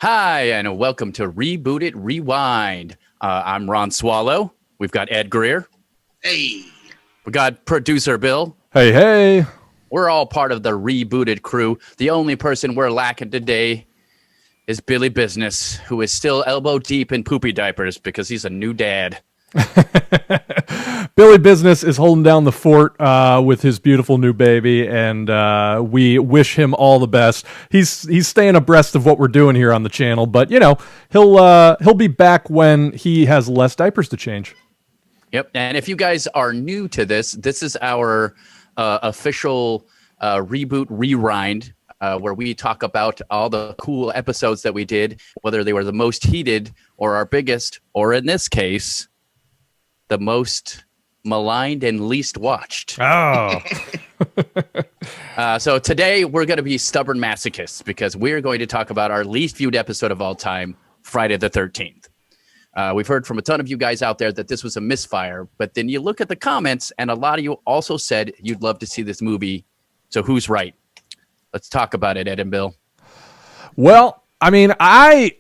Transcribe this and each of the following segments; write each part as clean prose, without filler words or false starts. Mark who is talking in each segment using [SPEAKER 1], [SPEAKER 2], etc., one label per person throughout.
[SPEAKER 1] Hi, and welcome to Reboot It, Rewind. I'm Ron Swallow. We've got Ed Greer.
[SPEAKER 2] Hey.
[SPEAKER 1] We got producer Bill.
[SPEAKER 3] Hey, hey.
[SPEAKER 1] We're all part of the Rebooted crew. The only person we're lacking today is Billy Business, who is still elbow deep in poopy diapers because he's a new dad.
[SPEAKER 3] Billy Business is holding down the fort with his beautiful new baby, and we wish him all the best. He's staying abreast of what we're doing here on the channel, but you know he'll be back when he has less diapers to change.
[SPEAKER 1] Yep, and if you guys are new to this is our official Reboot Rewind, where we talk about all the cool episodes that we did, whether they were the most heated or our biggest, or in this case, the most maligned and least watched.
[SPEAKER 3] Oh.
[SPEAKER 1] So today we're going to be stubborn masochists because we're going to talk about our least viewed episode of all time, Friday the 13th. We've heard from a ton of you guys out there that this was a misfire, but then you look at the comments and a lot of you also said you'd love to see this movie. So who's right? Let's talk about it, Ed and Bill.
[SPEAKER 3] Well, I mean, I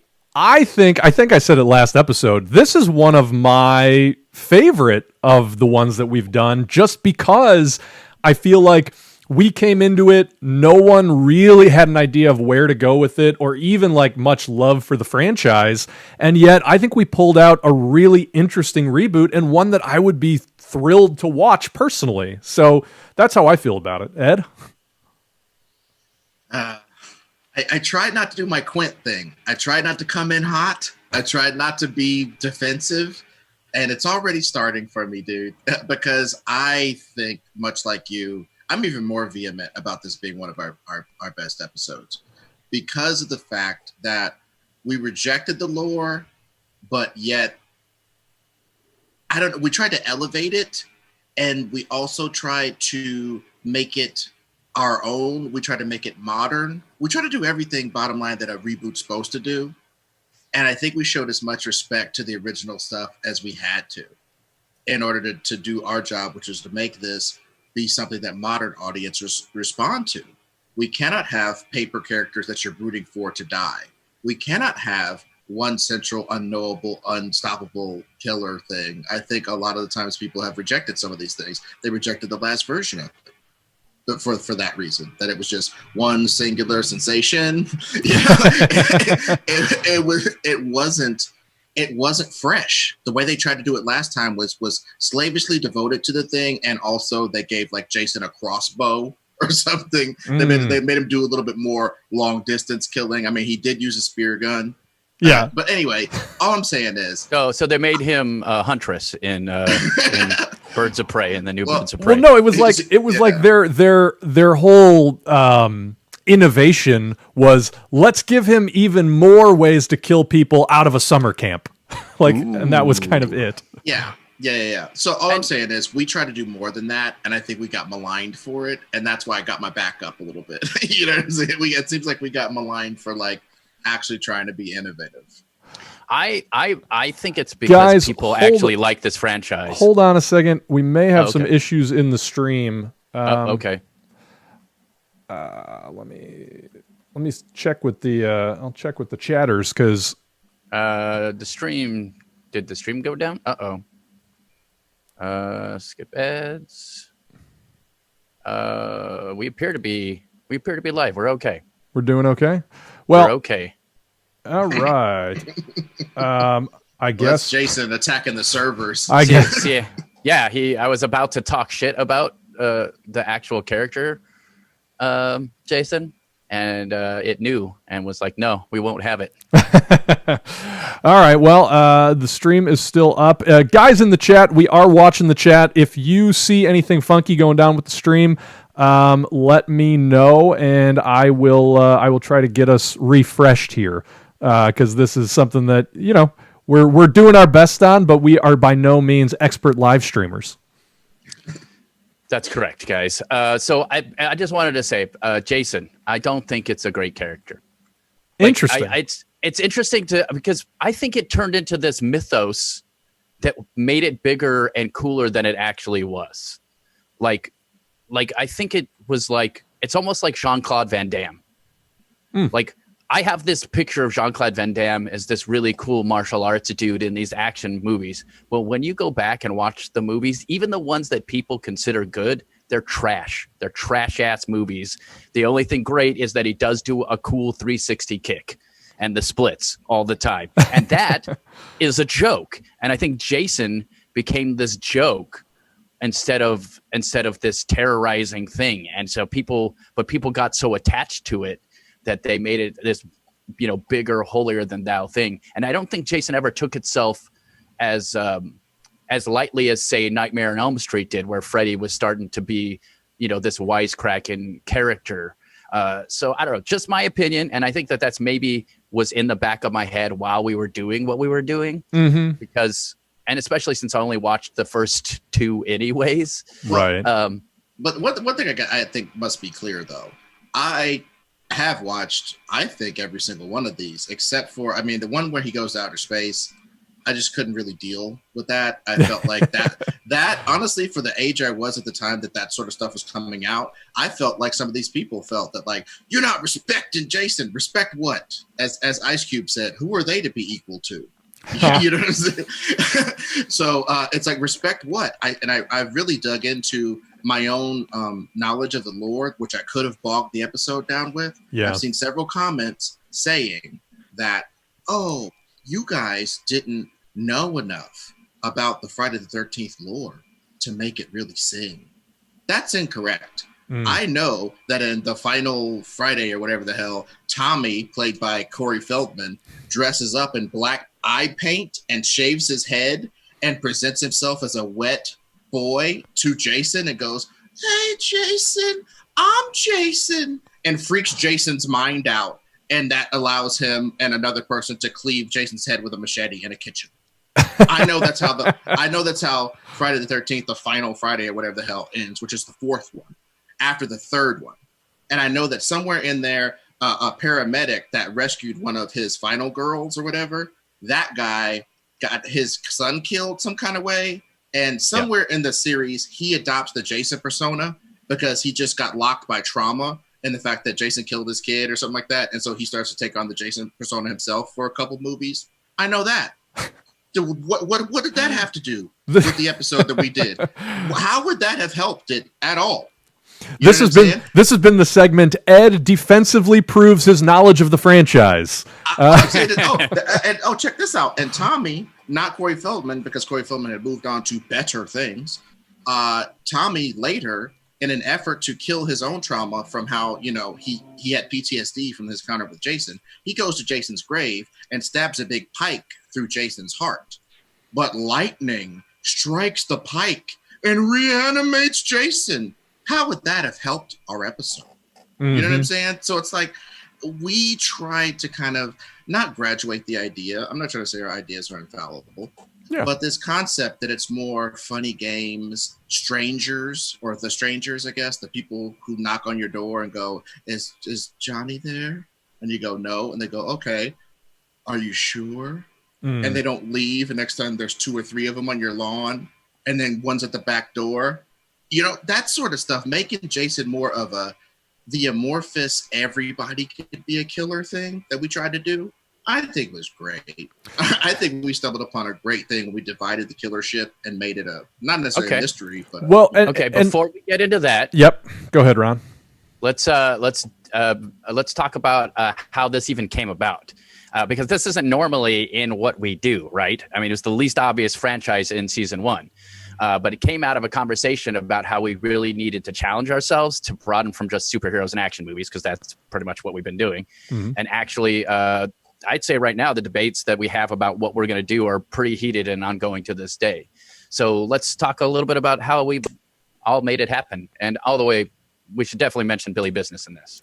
[SPEAKER 3] think I said it last episode. This is one of my favorite of the ones that we've done, just because I feel like we came into it, no one really had an idea of where to go with it or even like much love for the franchise. And yet I think we pulled out a really interesting reboot and one that I would be thrilled to watch personally. So that's how I feel about it. Ed?
[SPEAKER 2] I tried not to do my Quint thing. I tried not to come in hot. I tried not to be defensive. And it's already starting for me, dude, because I think, much like you, I'm even more vehement about this being one of our best episodes because of the fact that we rejected the lore, but yet, I don't know, we tried to elevate it, and we also tried to make it our own. We tried to make it modern. We try to do everything, bottom line, that a reboot's supposed to do. And I think we showed as much respect to the original stuff as we had to in order to do our job, which is to make this be something that modern audiences respond to. We cannot have paper characters that you're rooting for to die. We cannot have one central, unknowable, unstoppable killer thing. I think a lot of the times people have rejected some of these things. They rejected the last version of it. For that reason, that it was just one singular sensation. It wasn't fresh. The way they tried to do it last time was slavishly devoted to the thing, and also they gave like Jason a crossbow or something. They made him do a little bit more long distance killing. I mean, he did use a spear gun.
[SPEAKER 3] Yeah.
[SPEAKER 2] But anyway, all I'm saying is...
[SPEAKER 1] Oh, so they made him a huntress in Birds of Prey, in the new Birds of Prey.
[SPEAKER 3] Well, no, it was like their whole innovation was, let's give him even more ways to kill people out of a summer camp. And that was kind of it.
[SPEAKER 2] Yeah. So all I'm saying is we try to do more than that, and I think we got maligned for it, and that's why I got my back up a little bit. You know what I'm saying? It seems like we got maligned for like actually trying to be innovative.
[SPEAKER 1] I think it's because people actually like this franchise.
[SPEAKER 3] Hold on a second. We may have some issues in the stream.
[SPEAKER 1] Okay.
[SPEAKER 3] Let me check with the I'll check with the chatters because
[SPEAKER 1] did the stream go down? Skip ads. We appear to be live. We're okay.
[SPEAKER 3] We're doing okay. Well,
[SPEAKER 1] we're okay.
[SPEAKER 3] All right. I guess
[SPEAKER 2] Jason attacking the servers.
[SPEAKER 3] I guess.
[SPEAKER 1] Yeah. I was about to talk shit about the actual character, Jason, and it knew and was like, "No, we won't have it."
[SPEAKER 3] All right. Well, the stream is still up. Guys in the chat, we are watching the chat. If you see anything funky going down with the stream, let me know, and I will try to get us refreshed here, because this is something that we're doing our best on, but we are by no means expert live streamers.
[SPEAKER 1] That's correct, guys. So I just wanted to say, Jason, I don't think it's a great character.
[SPEAKER 3] Interesting.
[SPEAKER 1] It's interesting because I think it turned into this mythos that made it bigger and cooler than it actually was. Like I think it was like, it's almost like Jean-Claude Van Damme. Like I have this picture of Jean-Claude Van Damme as this really cool martial arts dude in these action movies. Well, when you go back and watch the movies, even the ones that people consider good, they're trash. They're trash-ass movies. The only thing great is that he does do a cool 360 kick and the splits all the time. And that is a joke. And I think Jason became this joke instead of this terrorizing thing. And so people got so attached to it that they made it this, bigger, holier than thou thing. And I don't think Jason ever took itself as lightly as, say, Nightmare on Elm Street did, where Freddy was starting to be, this wisecracking character. So I don't know, just my opinion. And I think that that's maybe was in the back of my head while we were doing what we were doing, because, and especially since I only watched the first two anyways.
[SPEAKER 3] Right.
[SPEAKER 2] But one thing I think must be clear, though, I have watched, I think, every single one of these, except for, the one where he goes to outer space. I just couldn't really deal with that. I felt like that honestly, for the age I was at the time that sort of stuff was coming out, I felt like some of these people felt that, like, you're not respecting Jason. Respect what? As Ice Cube said, who are they to be equal to? You know what I'm saying? So it's like, respect what? I really dug into my own knowledge of the Lord, which I could have bogged the episode down with. Yeah. I've seen several comments saying that, oh, you guys didn't know enough about the Friday the 13th lore to make it really sing. That's incorrect. I know that in the final Friday or whatever the hell, Tommy, played by Corey Feldman, dresses up in black eye paint and shaves his head and presents himself as a wet boy to Jason and goes, "Hey, Jason, I'm Jason," and freaks Jason's mind out. And that allows him and another person to cleave Jason's head with a machete in a kitchen. I know that's how Friday the 13th, the final Friday or whatever the hell, ends, which is the fourth one, after the third one. And I know that somewhere in there, a paramedic that rescued one of his final girls or whatever, that guy got his son killed some kind of way. And somewhere in the series, he adopts the Jason persona because he just got locked by trauma and the fact that Jason killed his kid or something like that. And so he starts to take on the Jason persona himself for a couple movies. I know that. What did that have to do with the episode that we did? How would that have helped it at all? This has
[SPEAKER 3] been the segment Ed defensively proves his knowledge of the franchise.
[SPEAKER 2] Check this out. And Tommy, not Corey Feldman, because Corey Feldman had moved on to better things. Tommy later, in an effort to kill his own trauma from how, he had PTSD from his encounter with Jason, he goes to Jason's grave and stabs a big pike through Jason's heart. But lightning strikes the pike and reanimates Jason. How would that have helped our episode? You know what I'm saying? So it's like, we tried to kind of not graduate the idea. I'm not trying to say our ideas are infallible. Yeah. But this concept that it's more funny games, strangers, or the strangers, I guess, the people who knock on your door and go, is Johnny there? And you go, no. And they go, okay, are you sure? And they don't leave. And next time there's 2 or 3 of them on your lawn. And then one's at the back door. That sort of stuff, making Jason more of the amorphous, everybody could be a killer thing that we tried to do. I think was great. I think we stumbled upon a great thing when we divided the killer ship and made it not necessarily a mystery, but
[SPEAKER 1] before we get into that,
[SPEAKER 3] go ahead, Ron.
[SPEAKER 1] Let's talk about how this even came about, because this isn't normally in what we do, right? I mean, it's the least obvious franchise in season 1. But it came out of a conversation about how we really needed to challenge ourselves to broaden from just superheroes and action movies, because that's pretty much what we've been doing. And actually, I'd say right now the debates that we have about what we're going to do are pretty heated and ongoing to this day. So let's talk a little bit about how we've all made it happen. And all the way, we should definitely mention Billy Business in this.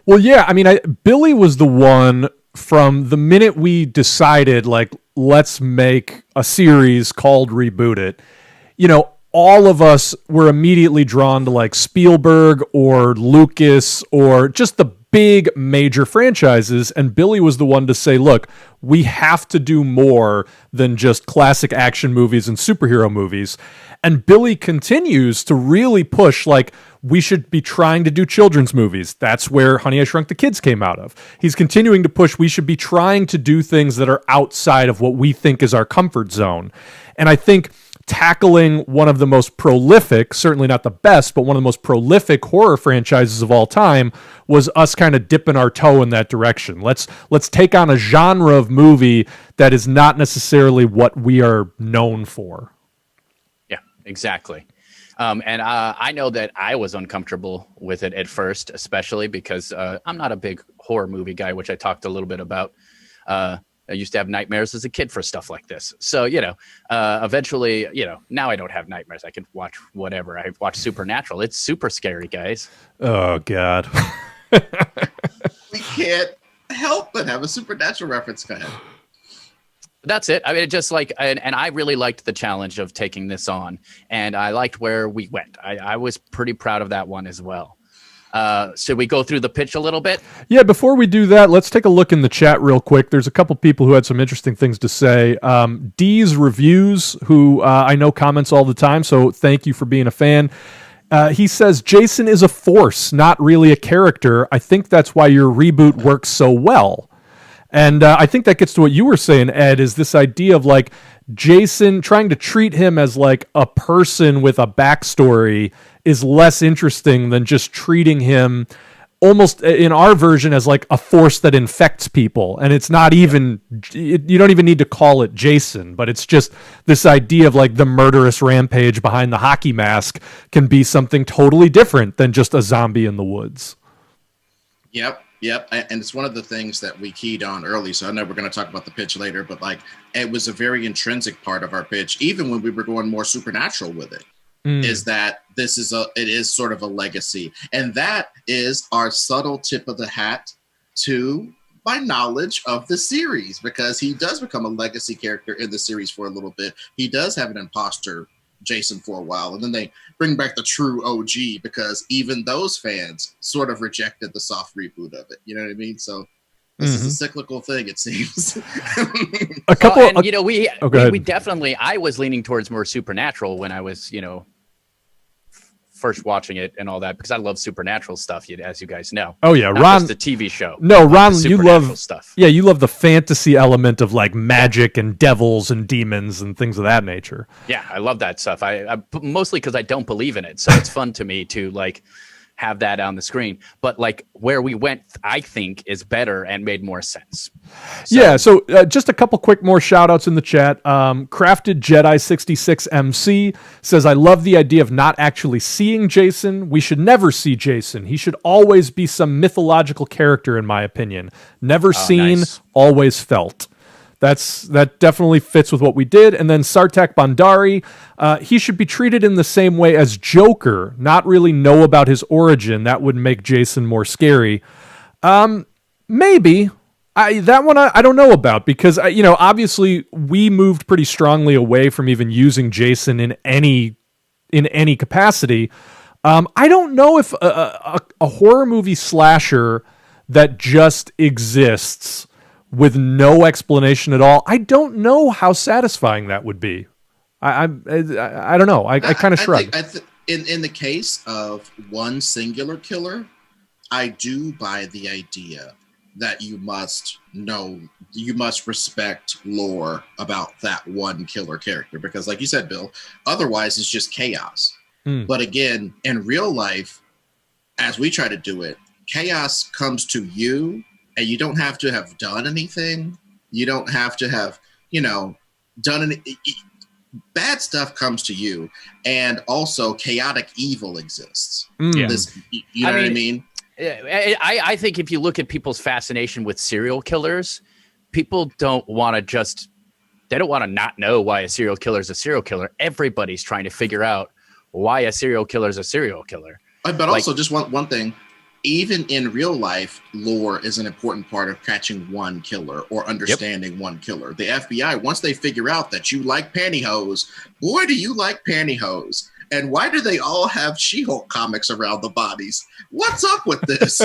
[SPEAKER 3] Well, yeah, I mean, Billy was the one from the minute we decided, like, let's make a series called Reboot It. all of us were immediately drawn to like Spielberg or Lucas or just the big major franchises, and Billy was the one to say, look, we have to do more than just classic action movies and superhero movies. And Billy continues to really push, like, we should be trying to do children's movies. That's where Honey, I Shrunk the Kids came out of. He's continuing to push, we should be trying to do things that are outside of what we think is our comfort zone. And I think tackling one of the most prolific, certainly not the best, but one of the most prolific horror franchises of all time was us kind of dipping our toe in that direction. Let's take on a genre of movie that is not necessarily what we are known for.
[SPEAKER 1] Yeah, exactly. And I know that I was uncomfortable with it at first, especially because I'm not a big horror movie guy, which I talked a little bit about. I used to have nightmares as a kid for stuff like this. So, eventually, now I don't have nightmares. I can watch whatever. I watch Supernatural. It's super scary, guys.
[SPEAKER 3] Oh, God.
[SPEAKER 2] We can't help but have a Supernatural reference. Go ahead.
[SPEAKER 1] That's it. I mean, just like, and I really liked the challenge of taking this on, and I liked where we went. I was pretty proud of that one as well. Should we go through the pitch a little bit?
[SPEAKER 3] Yeah, before we do that, let's take a look in the chat real quick. There's a couple people who had some interesting things to say. D's Reviews, who I know comments all the time, so thank you for being a fan. He says, Jason is a force, not really a character. I think that's why your reboot works so well. And I think that gets to what you were saying, Ed, is this idea of like Jason trying to treat him as like a person with a backstory is less interesting than just treating him almost in our version as like a force that infects people. And it's not even, you don't even need to call it Jason, but it's just this idea of like the murderous rampage behind the hockey mask can be something totally different than just a zombie in the woods.
[SPEAKER 2] Yep. And it's one of the things that we keyed on early. So I know we're going to talk about the pitch later, but like it was a very intrinsic part of our pitch, even when we were going more supernatural with it. Is that it is sort of a legacy. And that is our subtle tip of the hat to my knowledge of the series, because he does become a legacy character in the series for a little bit. He does have an imposter Jason for a while, and then they bring back the true OG because even those fans sort of rejected the soft reboot of it. You know what I mean? So this is a cyclical thing, it seems.
[SPEAKER 1] We definitely, I was leaning towards more supernatural when I was, first watching it and all that, because I love supernatural stuff, as you guys know.
[SPEAKER 3] Oh yeah,
[SPEAKER 1] not
[SPEAKER 3] Ron,
[SPEAKER 1] just the TV show.
[SPEAKER 3] No, Ron, you love
[SPEAKER 1] stuff.
[SPEAKER 3] Yeah, you love the fantasy element of like magic and devils and demons and things of that nature.
[SPEAKER 1] Yeah, I love that stuff. I mostly because I don't believe in it, so it's fun to me to like have that on the screen. But like where we went, I think is better and made more sense. So just a couple quick more shout outs in the chat. Crafted Jedi 66 MC says, I love the idea of not actually seeing Jason. We should never see Jason. He should always be some mythological character, in my opinion. Never seen, nice. Always felt. That definitely fits with what we did. And then Sartak Bandari, he should be treated in the same way as Joker, not really know about his origin. That would make Jason more scary. Maybe. That one I don't know about, because obviously we moved pretty strongly away from even using Jason in any capacity. I don't know if a horror movie slasher that just exists with no explanation at all, I don't know how satisfying that would be. I don't know. I kind of shrug.
[SPEAKER 2] In the case of one singular killer, I do buy the idea that you must respect lore about that one killer character, because like you said, Bill, otherwise it's just chaos. But again, in real life, as we try to do it, chaos comes to you. And you don't have to have done anything. You don't have to have, done any. Bad stuff comes to you. And also chaotic evil exists.
[SPEAKER 1] Yeah.
[SPEAKER 2] You know what I mean?
[SPEAKER 1] I think if you look at people's fascination with serial killers, people don't want to they don't want to not know why a serial killer is a serial killer. Everybody's trying to figure out why a serial killer is a serial killer.
[SPEAKER 2] But also just one thing. even in real life, lore is an important part of catching one killer or understanding one killer. The FBI, once they figure out that you like pantyhose, boy, do you like pantyhose. And why do they all have She-Hulk comics around the bodies? What's up with this?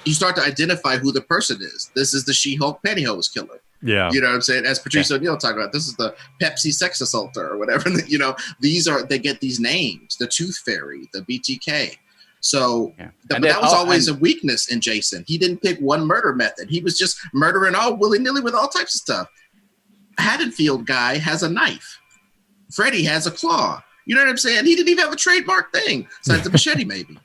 [SPEAKER 2] You start to identify who the person is. This is the She-Hulk pantyhose killer.
[SPEAKER 3] Yeah.
[SPEAKER 2] You know what I'm saying? As Patrice O'Neill talked about, this is the Pepsi sex assaulter or whatever. You know, they get these names, the Tooth Fairy, the BTK. So but that was always a weakness in Jason. He didn't pick one murder method. He was just murdering all willy-nilly with all types of stuff. Haddonfield guy has a knife. Freddy has a claw. You know what I'm saying? He didn't even have a trademark thing besides the machete, maybe.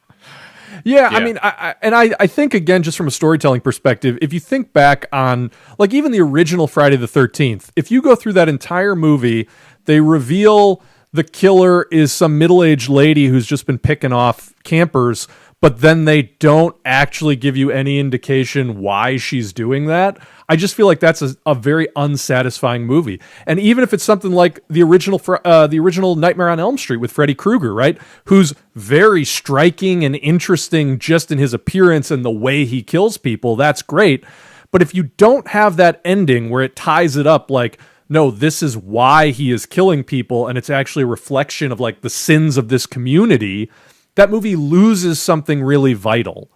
[SPEAKER 3] Yeah, I mean, I think, again, just from a storytelling perspective, if you think back on, like, even the original Friday the 13th, if you go through that entire movie, they reveal the killer is some middle-aged lady who's just been picking off campers, but then they don't actually give you any indication why she's doing that. I just feel like that's a very unsatisfying movie. And even if it's something like the original Nightmare on Elm Street with Freddy Krueger, right, who's very striking and interesting just in his appearance and the way he kills people, that's great. But if you don't have that ending where it ties it up like, no, this is why he is killing people, and it's actually a reflection of like the sins of this community, that movie loses something really vital.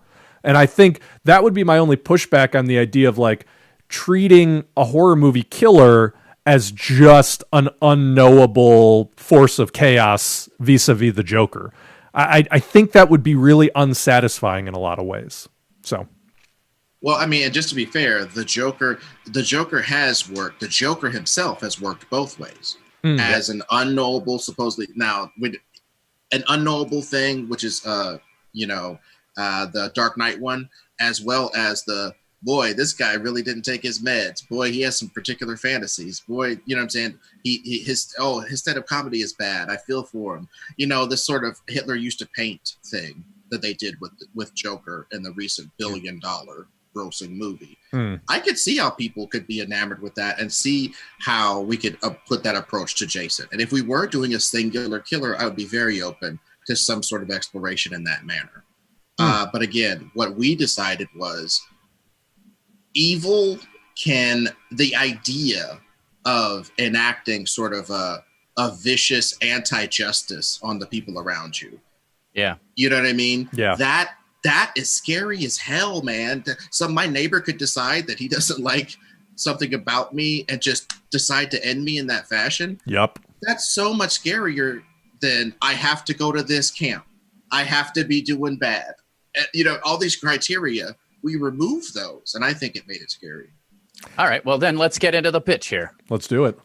[SPEAKER 3] And I think that would be my only pushback on the idea of like treating a horror movie killer as just an unknowable force of chaos vis-a-vis the Joker. I think that would be really unsatisfying in a lot of ways. So.
[SPEAKER 2] Well, I mean, and just to be fair, the Joker has worked. The Joker himself has worked both ways as an unknowable, supposedly now with an unknowable thing, which is the Dark Knight one, as well as the boy. This guy really didn't take his meds. Boy, he has some particular fantasies. Boy, you know what I'm saying? His stand-up comedy is bad. I feel for him. You know, this sort of Hitler used to paint thing that they did with Joker in the recent $1 billion grossing movie. I could see how people could be enamored with that and see how we could put that approach to Jason. And if we were doing a singular killer, I would be very open to some sort of exploration in that manner. But again, what we decided was the idea of enacting sort of a vicious anti-justice on the people around you. Yeah. You know what I mean?
[SPEAKER 3] Yeah.
[SPEAKER 2] That is scary as hell, man. My neighbor could decide that he doesn't like something about me and just decide to end me in that fashion.
[SPEAKER 3] Yep.
[SPEAKER 2] That's so much scarier than I have to go to this camp. I have to be doing bad. You know, all these criteria, we remove those, and I think it made it scary.
[SPEAKER 1] All right, well, then let's get into the pitch here.
[SPEAKER 3] Let's do it.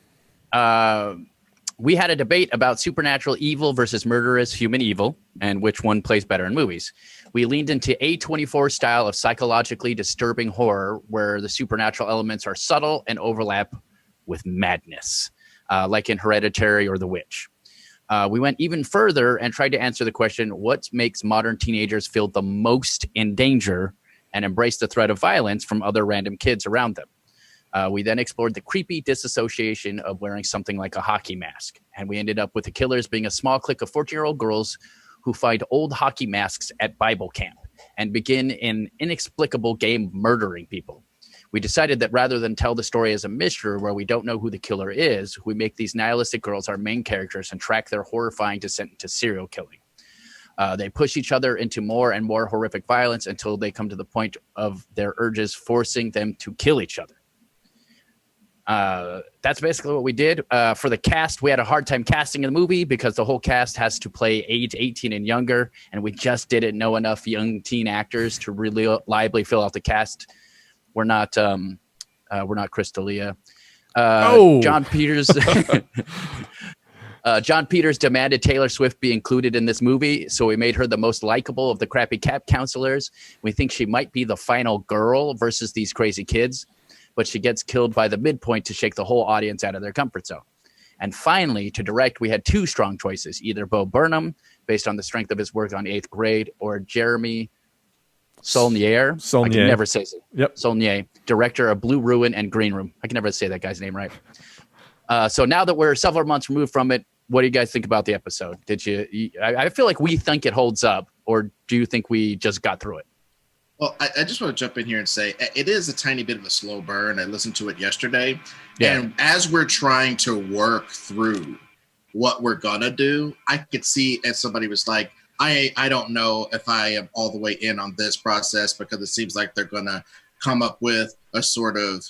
[SPEAKER 1] We had a debate about supernatural evil versus murderous human evil and which one plays better in movies. We leaned into A24 style of psychologically disturbing horror where the supernatural elements are subtle and overlap with madness, like in Hereditary or The Witch. We went even further and tried to answer the question, what makes modern teenagers feel the most in danger and embrace the threat of violence from other random kids around them? We then explored the creepy disassociation of wearing something like a hockey mask. And we ended up with the killers being a small clique of 14-year-old girls who find old hockey masks at Bible camp and begin an inexplicable game of murdering people. We decided that rather than tell the story as a mystery where we don't know who the killer is, we make these nihilistic girls our main characters and track their horrifying descent into serial killing. They push each other into more and more horrific violence until they come to the point of their urges forcing them to kill each other. That's basically what we did. For the cast, we had a hard time casting in the movie because the whole cast has to play age 18 and younger, and we just didn't know enough young teen actors to really reliably fill out the cast. We're not Chris D'Elia. John Peters. John Peters demanded Taylor Swift be included in this movie, so we made her the most likable of the crappy cap counselors. We think she might be the final girl versus these crazy kids, but she gets killed by the midpoint to shake the whole audience out of their comfort zone. And finally, to direct, we had two strong choices, either Bo Burnham, based on the strength of his work on 8th Grade, or Jeremy Saulnier. I can never say it.
[SPEAKER 3] Yep.
[SPEAKER 1] Saulnier, director of Blue Ruin and Green Room. I can never say that guy's name right. So now that we're several months removed from it, what do you guys think about the episode? I feel like we think it holds up, or do you think we just got through it?
[SPEAKER 2] Well, I just want to jump in here and say it is a tiny bit of a slow burn. I listened to it yesterday.
[SPEAKER 1] Yeah.
[SPEAKER 2] And as we're trying to work through what we're going to do, I could see if somebody was like, I don't know if I am all the way in on this process because it seems like they're going to come up with a sort of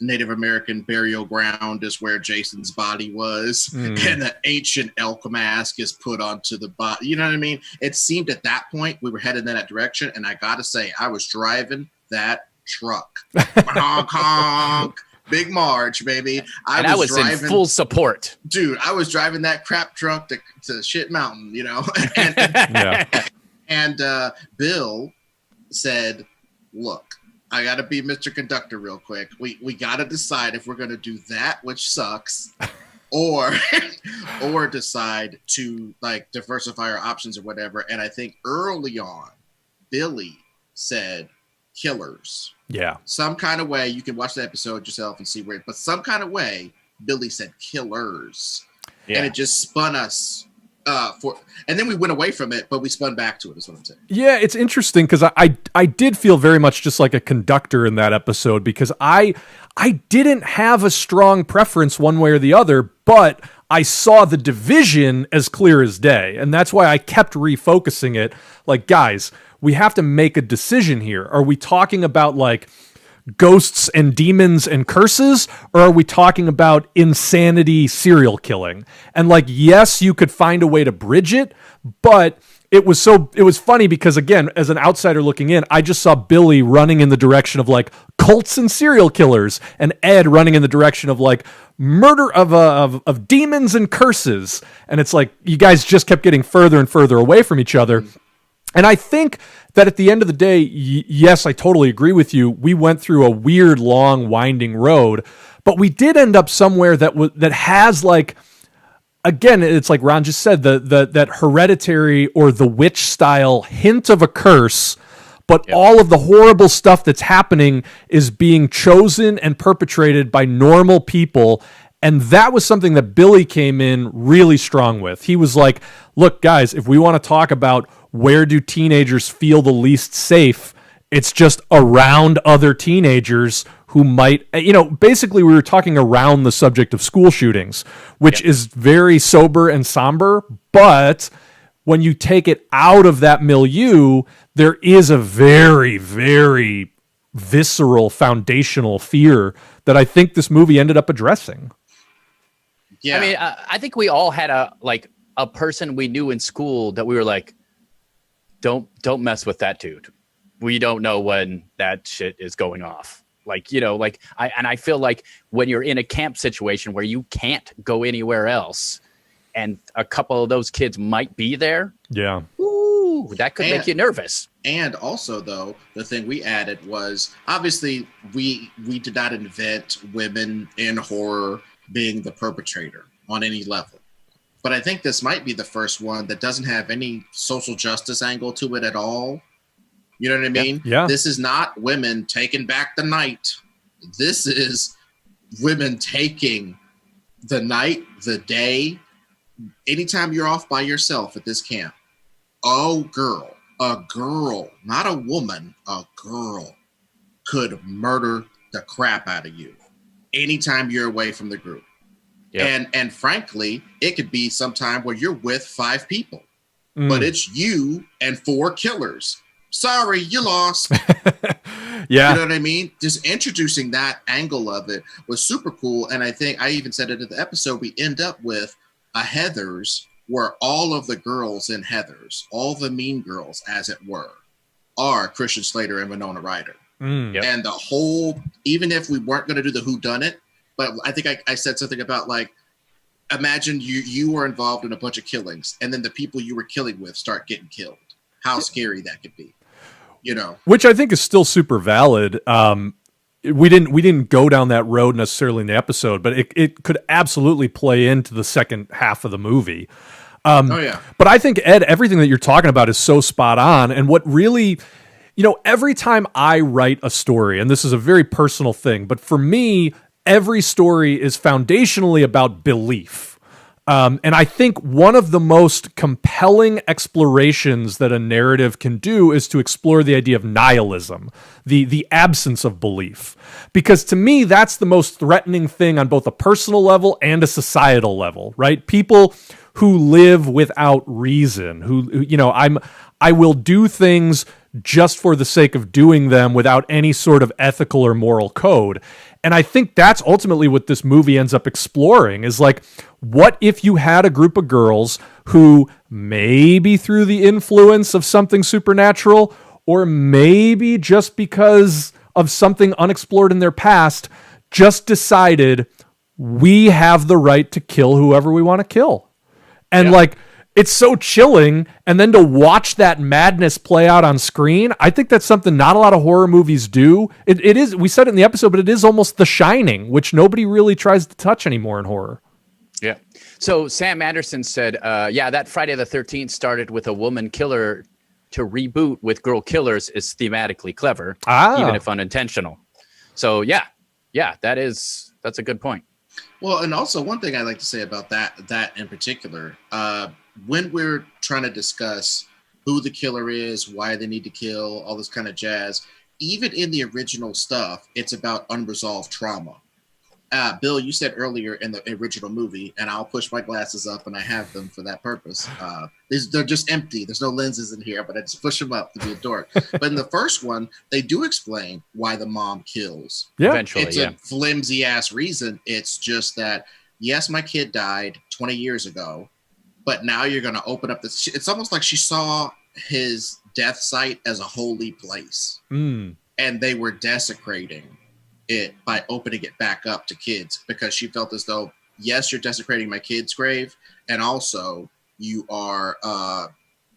[SPEAKER 2] Native American burial ground is where Jason's body was, and an ancient elk mask is put onto the body. You know what I mean? It seemed at that point we were headed in that direction, and I gotta say, I was driving that truck. Honk, honk. Big Marge, baby.
[SPEAKER 1] I was driving, in full support.
[SPEAKER 2] Dude, I was driving that crap truck to Shit Mountain, you know? and Bill said, look, I got to be Mr. Conductor real quick. We got to decide if we're going to do that, which sucks, or decide to like diversify our options or whatever. And I think early on, Billy said killers.
[SPEAKER 3] Yeah. Some
[SPEAKER 2] kind of way, you can watch the episode yourself and see where, but some kind of way, Billy said killers. Yeah. And it just spun us and then we went away from it, but we spun back to it, is what I'm saying.
[SPEAKER 3] Yeah, it's interesting because I did feel very much just like a conductor in that episode because I didn't have a strong preference one way or the other, but I saw the division as clear as day. And that's why I kept refocusing it. Like, guys, we have to make a decision here. Are we talking about like ghosts and demons and curses, or are we talking about insanity serial killing? And like, yes, you could find a way to bridge it, but it was funny because again, as an outsider looking in, I just saw Billy running in the direction of like cults and serial killers, and Ed running in the direction of like murder of demons and curses. And it's like you guys just kept getting further and further away from each other. And I think that at the end of the day, yes, I totally agree with you. We went through a weird, long, winding road, but we did end up somewhere that has like, again, it's like Ron just said, that hereditary or the witch style hint of a curse, but all of the horrible stuff that's happening is being chosen and perpetrated by normal people. And that was something that Billy came in really strong with. He was like, look, guys, if we want to talk about where do teenagers feel the least safe, it's just around other teenagers who might, basically we were talking around the subject of school shootings, which is very sober and somber. But when you take it out of that milieu, there is a very, very visceral, foundational fear that I think this movie ended up addressing.
[SPEAKER 1] Yeah. I mean, I think we all had a person we knew in school that we were like, don't mess with that dude. We don't know when that shit is going off. I feel like when you're in a camp situation where you can't go anywhere else and a couple of those kids might be there.
[SPEAKER 3] Yeah.
[SPEAKER 1] Ooh, that could make you nervous.
[SPEAKER 2] And also, though, the thing we added was obviously we did not invent women in horror being the perpetrator on any level. But I think this might be the first one that doesn't have any social justice angle to it at all. You know what I mean?
[SPEAKER 3] Yeah.
[SPEAKER 2] This is not women taking back the night. This is women taking the night, the day. Anytime you're off by yourself at this camp, a girl, not a woman, a girl could murder the crap out of you anytime you're away from the group. Yep. And frankly, it could be sometime where you're with 5 people, but it's you and 4 killers. Sorry, you lost.
[SPEAKER 3] Yeah.
[SPEAKER 2] You know what I mean? Just introducing that angle of it was super cool. And I think I even said it in the episode, we end up with a Heathers where all of the girls in Heathers, all the mean girls, as it were, are Christian Slater and Winona Ryder.
[SPEAKER 3] Yep.
[SPEAKER 2] And the whole, even if we weren't going to do the whodunit, but I think I said something about like, imagine you were involved in a bunch of killings and then the people you were killing with start getting killed. How scary that could be, Which I think is still super valid. We didn't go down that road necessarily in the episode, but it could absolutely play into the second half of the movie. But I think, Ed, everything that you're talking about is so spot on. And what really, every time I write a story, and this is a very personal thing, but for me, every story is foundationally about belief.
[SPEAKER 3] And I think one of the most compelling explorations that a narrative can do is to explore the idea of nihilism, the absence of belief. Because to me, that's the most threatening thing on both a personal level and a societal level, right? People who live without reason, I will do things just for the sake of doing them without any sort of ethical or moral code. And I think that's ultimately what this movie ends up exploring is like, what if you had a group of girls who maybe through the influence of something supernatural, or maybe just because of something unexplored in their past, just decided we have the right to kill whoever we want to kill. And it's so chilling. And then to watch that madness play out on screen, I think that's something not a lot of horror movies do. It is, we said it in the episode, but it is almost The Shining, which nobody really tries to touch anymore in horror.
[SPEAKER 1] Yeah. So Sam Anderson said, that Friday the 13th started with a woman killer to reboot with girl killers is thematically clever, even if unintentional. So that's a good point.
[SPEAKER 2] Well, and also one thing I'd like to say about that in particular, when we're trying to discuss who the killer is, why they need to kill, all this kind of jazz, even in the original stuff, it's about unresolved trauma. Bill, you said earlier in the original movie, and I'll push my glasses up, and I have them for that purpose. They're just empty. There's no lenses in here, but I just push them up to be a dork. But in the first one, they do explain why the mom kills.
[SPEAKER 3] Yeah.
[SPEAKER 1] Eventually,
[SPEAKER 2] It's a flimsy-ass reason. It's just that, yes, my kid died 20 years ago, but now you're going to open up this. It's almost like she saw his death site as a holy place. And they were desecrating it by opening it back up to kids because she felt as though, yes, you're desecrating my kid's grave, and also you are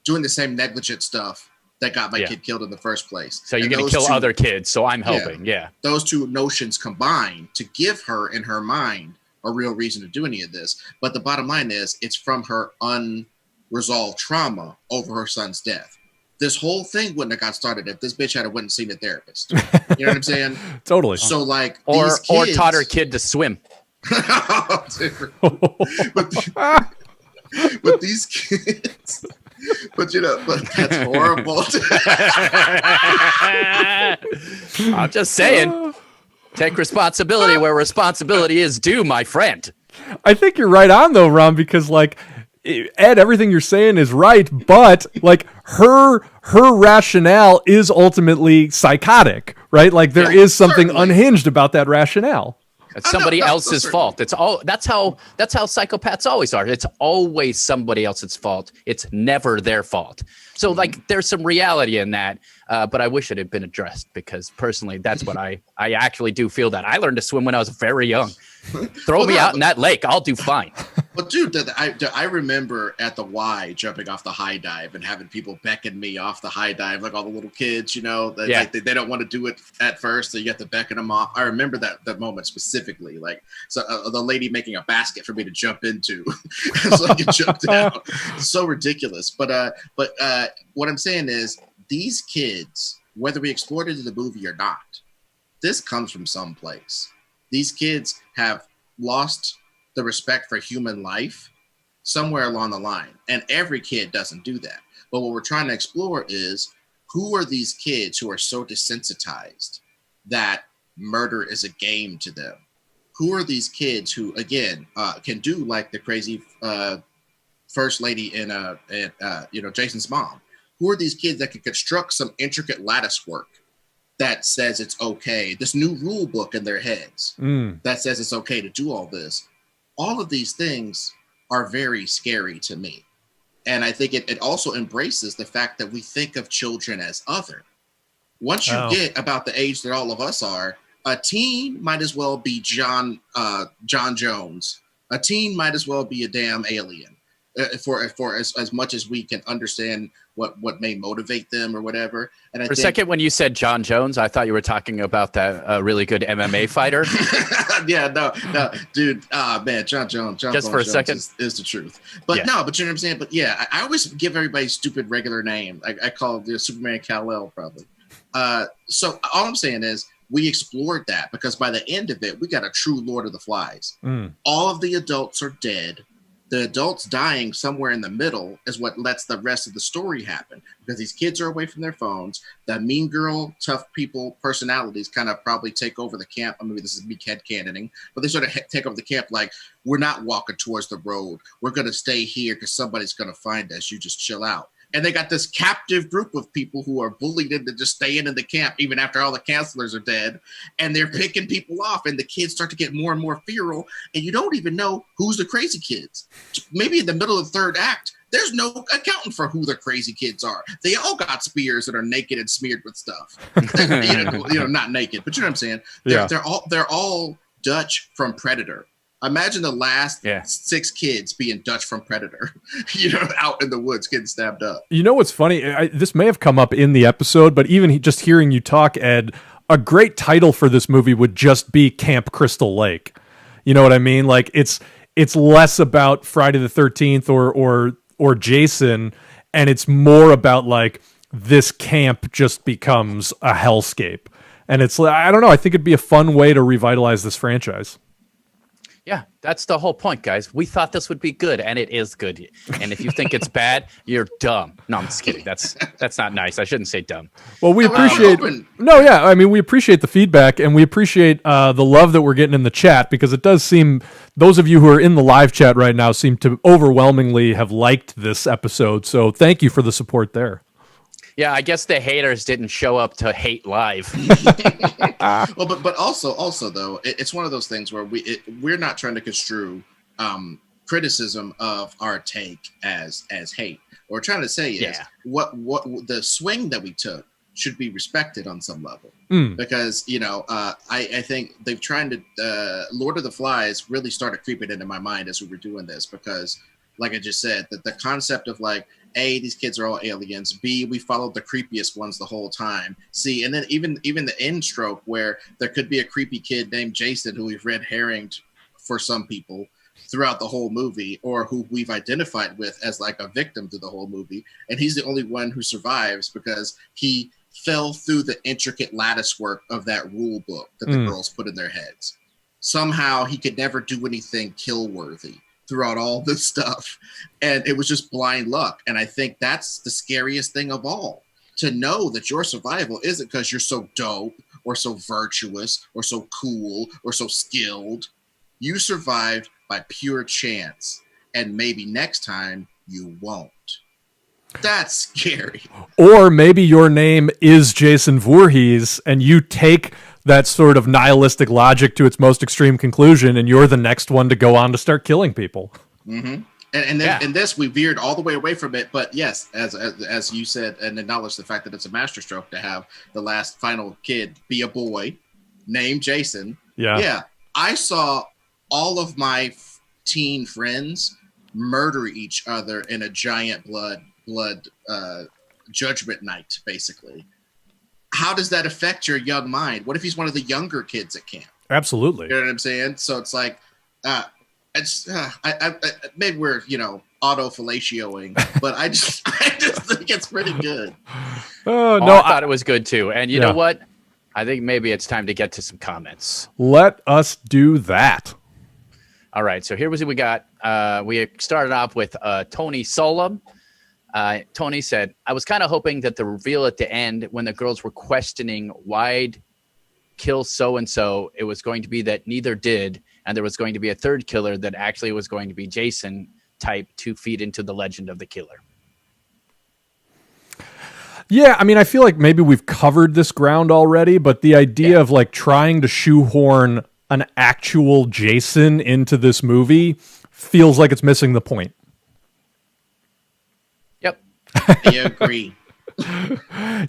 [SPEAKER 2] doing the same negligent stuff that got my kid killed in the first place.
[SPEAKER 1] So you're going to kill other kids, so I'm helping. Yeah.
[SPEAKER 2] Those two notions combine to give her, in her mind, a real reason to do any of this. But the bottom line is, it's from her unresolved trauma over her son's death. This whole thing wouldn't have got started if this bitch had went and seen a therapist. You know what I'm saying?
[SPEAKER 3] Totally.
[SPEAKER 2] So like,
[SPEAKER 1] or
[SPEAKER 2] kids,
[SPEAKER 1] taught her kid to swim.
[SPEAKER 2] but these kids, but that's horrible.
[SPEAKER 1] I'm just saying, take responsibility where responsibility is due, my friend.
[SPEAKER 3] I think you're right on though, Ron, because like, Ed, everything you're saying is right, but like her rationale is ultimately psychotic, right? Like there is something unhinged about that rationale.
[SPEAKER 1] It's somebody else's fault. That's how psychopaths always are. It's always somebody else's fault. It's never their fault. So like there's some reality in that, but I wish it had been addressed because personally that's what I actually do feel that. I learned to swim when I was very young. Throw me out in that lake, I'll do fine.
[SPEAKER 2] Well, dude, I remember at the Y jumping off the high dive and having people beckon me off the high dive, like all the little kids, like they don't want to do it at first, so you have to beckon them off. I remember that moment specifically, like the lady making a basket for me to jump into, so I could jump down. It's so ridiculous. But what I'm saying is, these kids, whether we explored it in the movie or not, this comes from someplace. These kids have lost the respect for human life somewhere along the line. And every kid doesn't do that. But what we're trying to explore is, who are these kids who are so desensitized that murder is a game to them? Who are these kids who, again, can do like the crazy first lady in Jason's mom? Who are these kids that can construct some intricate lattice work that says it's okay? This new rule book in their heads that says it's okay to do all this. All of these things are very scary to me. And I think it also embraces the fact that we think of children as other. Once you get about the age that all of us are, a teen might as well be John Jones. A teen might as well be a damn alien. For as much as we can understand what may motivate them or whatever. And
[SPEAKER 1] for a second, when you said John Jones, I thought you were talking about that really good MMA fighter.
[SPEAKER 2] Yeah, no, dude. Man, John Jones.
[SPEAKER 1] Just for a second,
[SPEAKER 2] is the truth. But no, but you know what I'm saying. But yeah, I always give everybody stupid regular name. I call it the Superman Kal-El probably. So all I'm saying is, we explored that because by the end of it, we got a true Lord of the Flies. All of the adults are dead. The adults dying somewhere in the middle is what lets the rest of the story happen, because these kids are away from their phones. The mean girl, tough people personalities kind of probably take over the camp. I mean, this is me headcanoning, but they sort of take over the camp like, we're not walking towards the road. We're going to stay here because somebody's going to find us. You just chill out. And they got this captive group of people who are bullied into just staying in the camp even after all the counselors are dead. And they're picking people off, and the kids start to get more and more feral. And you don't even know who's the crazy kids. Maybe in the middle of the third act, there's no accounting for who the crazy kids are. They all got spears and are naked and smeared with stuff. Not naked, but you know what I'm saying? They're all Dutch from Predator. Imagine the last 6 kids being Dutch from Predator, out in the woods getting stabbed up.
[SPEAKER 3] You know what's funny? This may have come up in the episode, but even just hearing you talk, Ed, a great title for this movie would just be Camp Crystal Lake. You know what I mean? Like it's less about Friday the 13th or Jason, and it's more about like this camp just becomes a hellscape. And it's I don't know, I think it'd be a fun way to revitalize this franchise.
[SPEAKER 1] Yeah, that's the whole point, guys. We thought this would be good, and it is good. And if you think it's bad, you're dumb. No, I'm just kidding. That's not nice. I shouldn't say dumb.
[SPEAKER 3] Well, we appreciate. We appreciate the feedback, and we appreciate the love that we're getting in the chat, because it does seem those of you who are in the live chat right now seem to overwhelmingly have liked this episode. So thank you for the support there.
[SPEAKER 1] Yeah, I guess the haters didn't show up to hate live.
[SPEAKER 2] Well, but also though, it's one of those things where we're not trying to construe criticism of our take as hate. What we're trying to say is what the swing that we took should be respected on some level, because I think they've tried to Lord of the Flies really started creeping into my mind as we were doing this, because like I just said, that the concept of like, A, these kids are all aliens. B, we followed the creepiest ones the whole time. C, and then even the end stroke where there could be a creepy kid named Jason who we've red herringed for some people throughout the whole movie, or who we've identified with as like a victim through the whole movie. And he's the only one who survives because he fell through the intricate lattice work of that rule book that the girls put in their heads. Somehow he could never do anything kill-worthy throughout all this stuff, and it was just blind luck. And I think that's the scariest thing of all, to know that your survival isn't because you're so dope or so virtuous or so cool or so skilled. You survived by pure chance, and maybe next time you won't. That's scary.
[SPEAKER 3] Or maybe your name is Jason Voorhees, and you take that sort of nihilistic logic to its most extreme conclusion, and you're the next one to go on to start killing people.
[SPEAKER 2] Mm-hmm. And then in this, we veered all the way away from it. But yes, as you said, and acknowledge the fact that it's a masterstroke to have the last final kid be a boy named Jason. Yeah. I saw all of my teen friends murder each other in a giant blood judgment night, basically. How does that affect your young mind? What if he's one of the younger kids at camp?
[SPEAKER 3] Absolutely.
[SPEAKER 2] You know what I'm saying? So it's like, maybe we're, auto-fellatioing, but I just think it's pretty good.
[SPEAKER 1] No, I thought it was good too. And you know what? I think maybe it's time to get to some comments.
[SPEAKER 3] Let us do that.
[SPEAKER 1] All right. So here was what we got. We started off with Tony Solom. Tony said, I was kind of hoping that the reveal at the end, when the girls were questioning why'd kill so-and-so, it was going to be that neither did, and there was going to be a third killer that actually was going to be Jason type to feed into the legend of the killer.
[SPEAKER 3] Yeah, I mean, I feel like maybe we've covered this ground already, but the idea of like trying to shoehorn an actual Jason into this movie feels like it's missing the point.
[SPEAKER 2] I agree.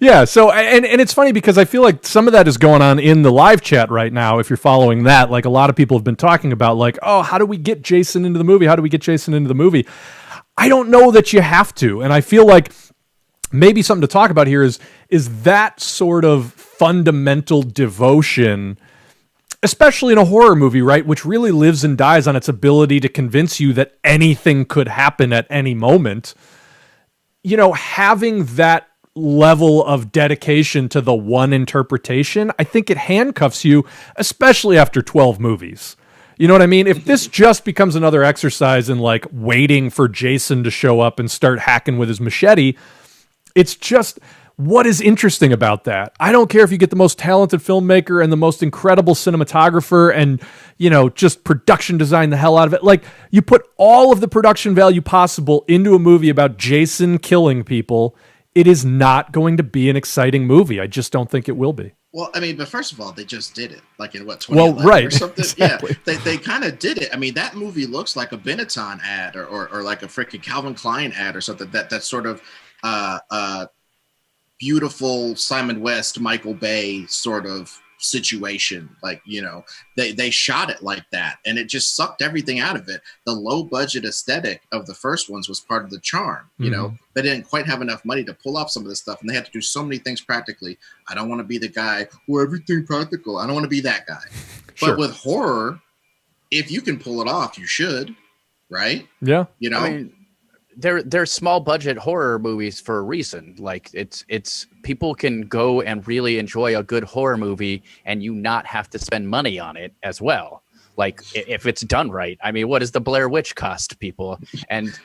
[SPEAKER 3] Yeah, so and it's funny because I feel like some of that is going on in the live chat right now. If you're following that, like a lot of people have been talking about like, oh, how do we get Jason into the movie? How do we get Jason into the movie? I don't know that you have to. And I feel like maybe something to talk about here is that sort of fundamental devotion, especially in a horror movie, right, which really lives and dies on its ability to convince you that anything could happen at any moment. Having that level of dedication to the one interpretation, I think it handcuffs you, especially after 12 movies. You know what I mean? If this just becomes another exercise in like waiting for Jason to show up and start hacking with his machete, it's just, what is interesting about that? I don't care if you get the most talented filmmaker and the most incredible cinematographer and, you know, just production design the hell out of it. Like, you put all of the production value possible into a movie about Jason killing people, it is not going to be an exciting movie. I just don't think it will be.
[SPEAKER 2] Well, I mean, but first of all, they just did it, like in what, 2011
[SPEAKER 3] right,
[SPEAKER 2] or something?
[SPEAKER 3] exactly.
[SPEAKER 2] Yeah, they kind of did it. I mean, that movie looks like a Benetton ad or like a freaking Calvin Klein ad or something. That sort of beautiful Simon West, Michael Bay sort of situation. Like, you know, they shot it like that, and it just sucked everything out of it. The low budget aesthetic of the first ones was part of the charm. You know, they didn't quite have enough money to pull off some of this stuff, and they had to do so many things practically. I don't want to be the guy who everything practical. I don't want to be that guy.
[SPEAKER 3] Sure.
[SPEAKER 2] But with horror, if you can pull it off, you should, right?
[SPEAKER 3] Yeah.
[SPEAKER 2] You know,
[SPEAKER 1] I mean, they're small budget horror movies for a reason. Like, it's people can go and really enjoy a good horror movie and you not have to spend money on it as well. Like, if it's done right. I mean, what does the Blair Witch cost people? And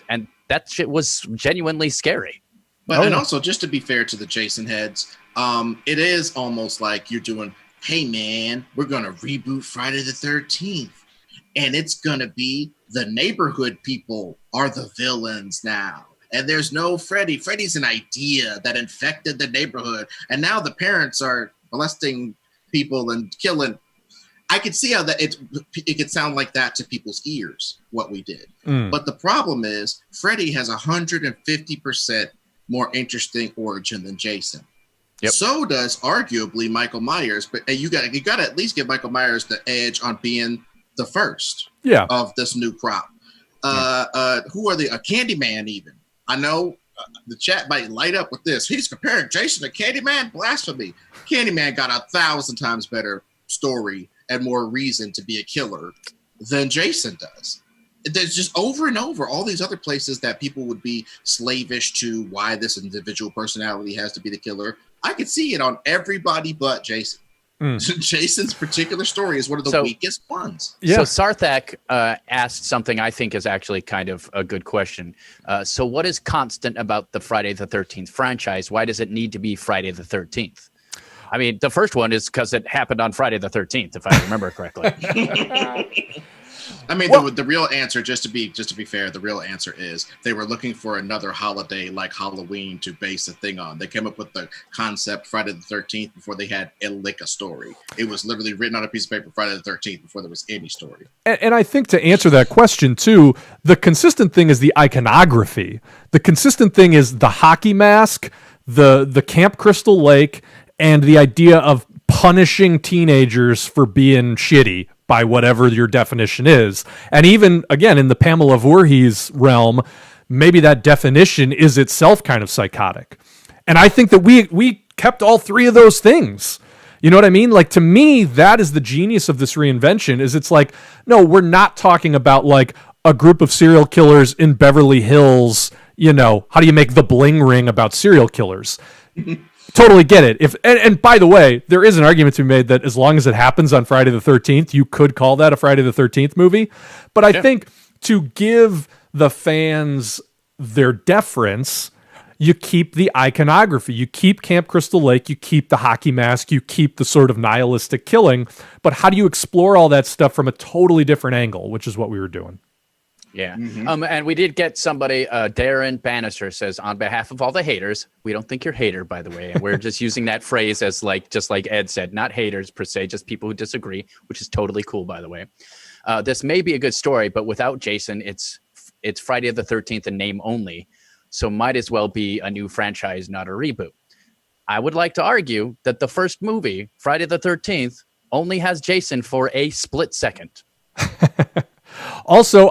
[SPEAKER 1] that shit was genuinely scary.
[SPEAKER 2] But and also, just to be fair to the Jason heads, it is almost like you're doing, hey man, we're gonna reboot Friday the 13th, and it's gonna be the neighborhood people are the villains now. And there's no Freddy. Freddy's an idea that infected the neighborhood. And now the parents are molesting people and killing. I could see how that it could sound like that to people's ears, what we did. But the problem is Freddy has 150% more interesting origin than Jason.
[SPEAKER 1] Yep.
[SPEAKER 2] So does arguably Michael Myers. But you got to at least give Michael Myers the edge on being the first of this new crop. Who are the Candyman even? I know the chat might light up with this. He's comparing Jason to Candyman? Blasphemy. Candyman got 1,000 times better story and more reason to be a killer than Jason does. There's just over and over all these other places that people would be slavish to why this individual personality has to be the killer. I could see it on everybody but Jason. Jason's particular story is one of the weakest ones.
[SPEAKER 1] Yeah. So Sarthak asked something I think is actually kind of a good question. So what is constant about the Friday the 13th franchise? Why does it need to be Friday the 13th? I mean, the first one is because it happened on Friday the 13th, if I remember correctly.
[SPEAKER 2] I mean, the real answer, just to be fair, the real answer is they were looking for another holiday like Halloween to base a thing on. They came up with the concept Friday the 13th before they had a lick of story. It was literally written on a piece of paper Friday the 13th before there was any story.
[SPEAKER 3] And I think to answer that question too, the consistent thing is the iconography. The consistent thing is the hockey mask, the Camp Crystal Lake, and the idea of punishing teenagers for being shitty by whatever your definition is. And even, again, in the Pamela Voorhees realm, maybe that definition is itself kind of psychotic. And I think that we kept all three of those things. You know what I mean? Like, to me, that is the genius of this reinvention, is it's like, no, we're not talking about like a group of serial killers in Beverly Hills, you know, how do you make the bling ring about serial killers? Totally get it. And by the way, there is an argument to be made that as long as it happens on Friday the 13th, you could call that a Friday the 13th movie. But I think to give the fans their deference, you keep the iconography. You keep Camp Crystal Lake. You keep the hockey mask. You keep the sort of nihilistic killing. But how do you explore all that stuff from a totally different angle, which is what we were doing.
[SPEAKER 1] Yeah. And we did get somebody, Darren Bannister says, on behalf of all the haters, we don't think you're hater, by the way. And we're just using that phrase as like, just like Ed said, not haters per se, just people who disagree, which is totally cool, by the way. This may be a good story, but without Jason, it's Friday the 13th in name only. So might as well be a new franchise, not a reboot. I would like to argue that the first movie, Friday the 13th, only has Jason for a split second.
[SPEAKER 3] Also,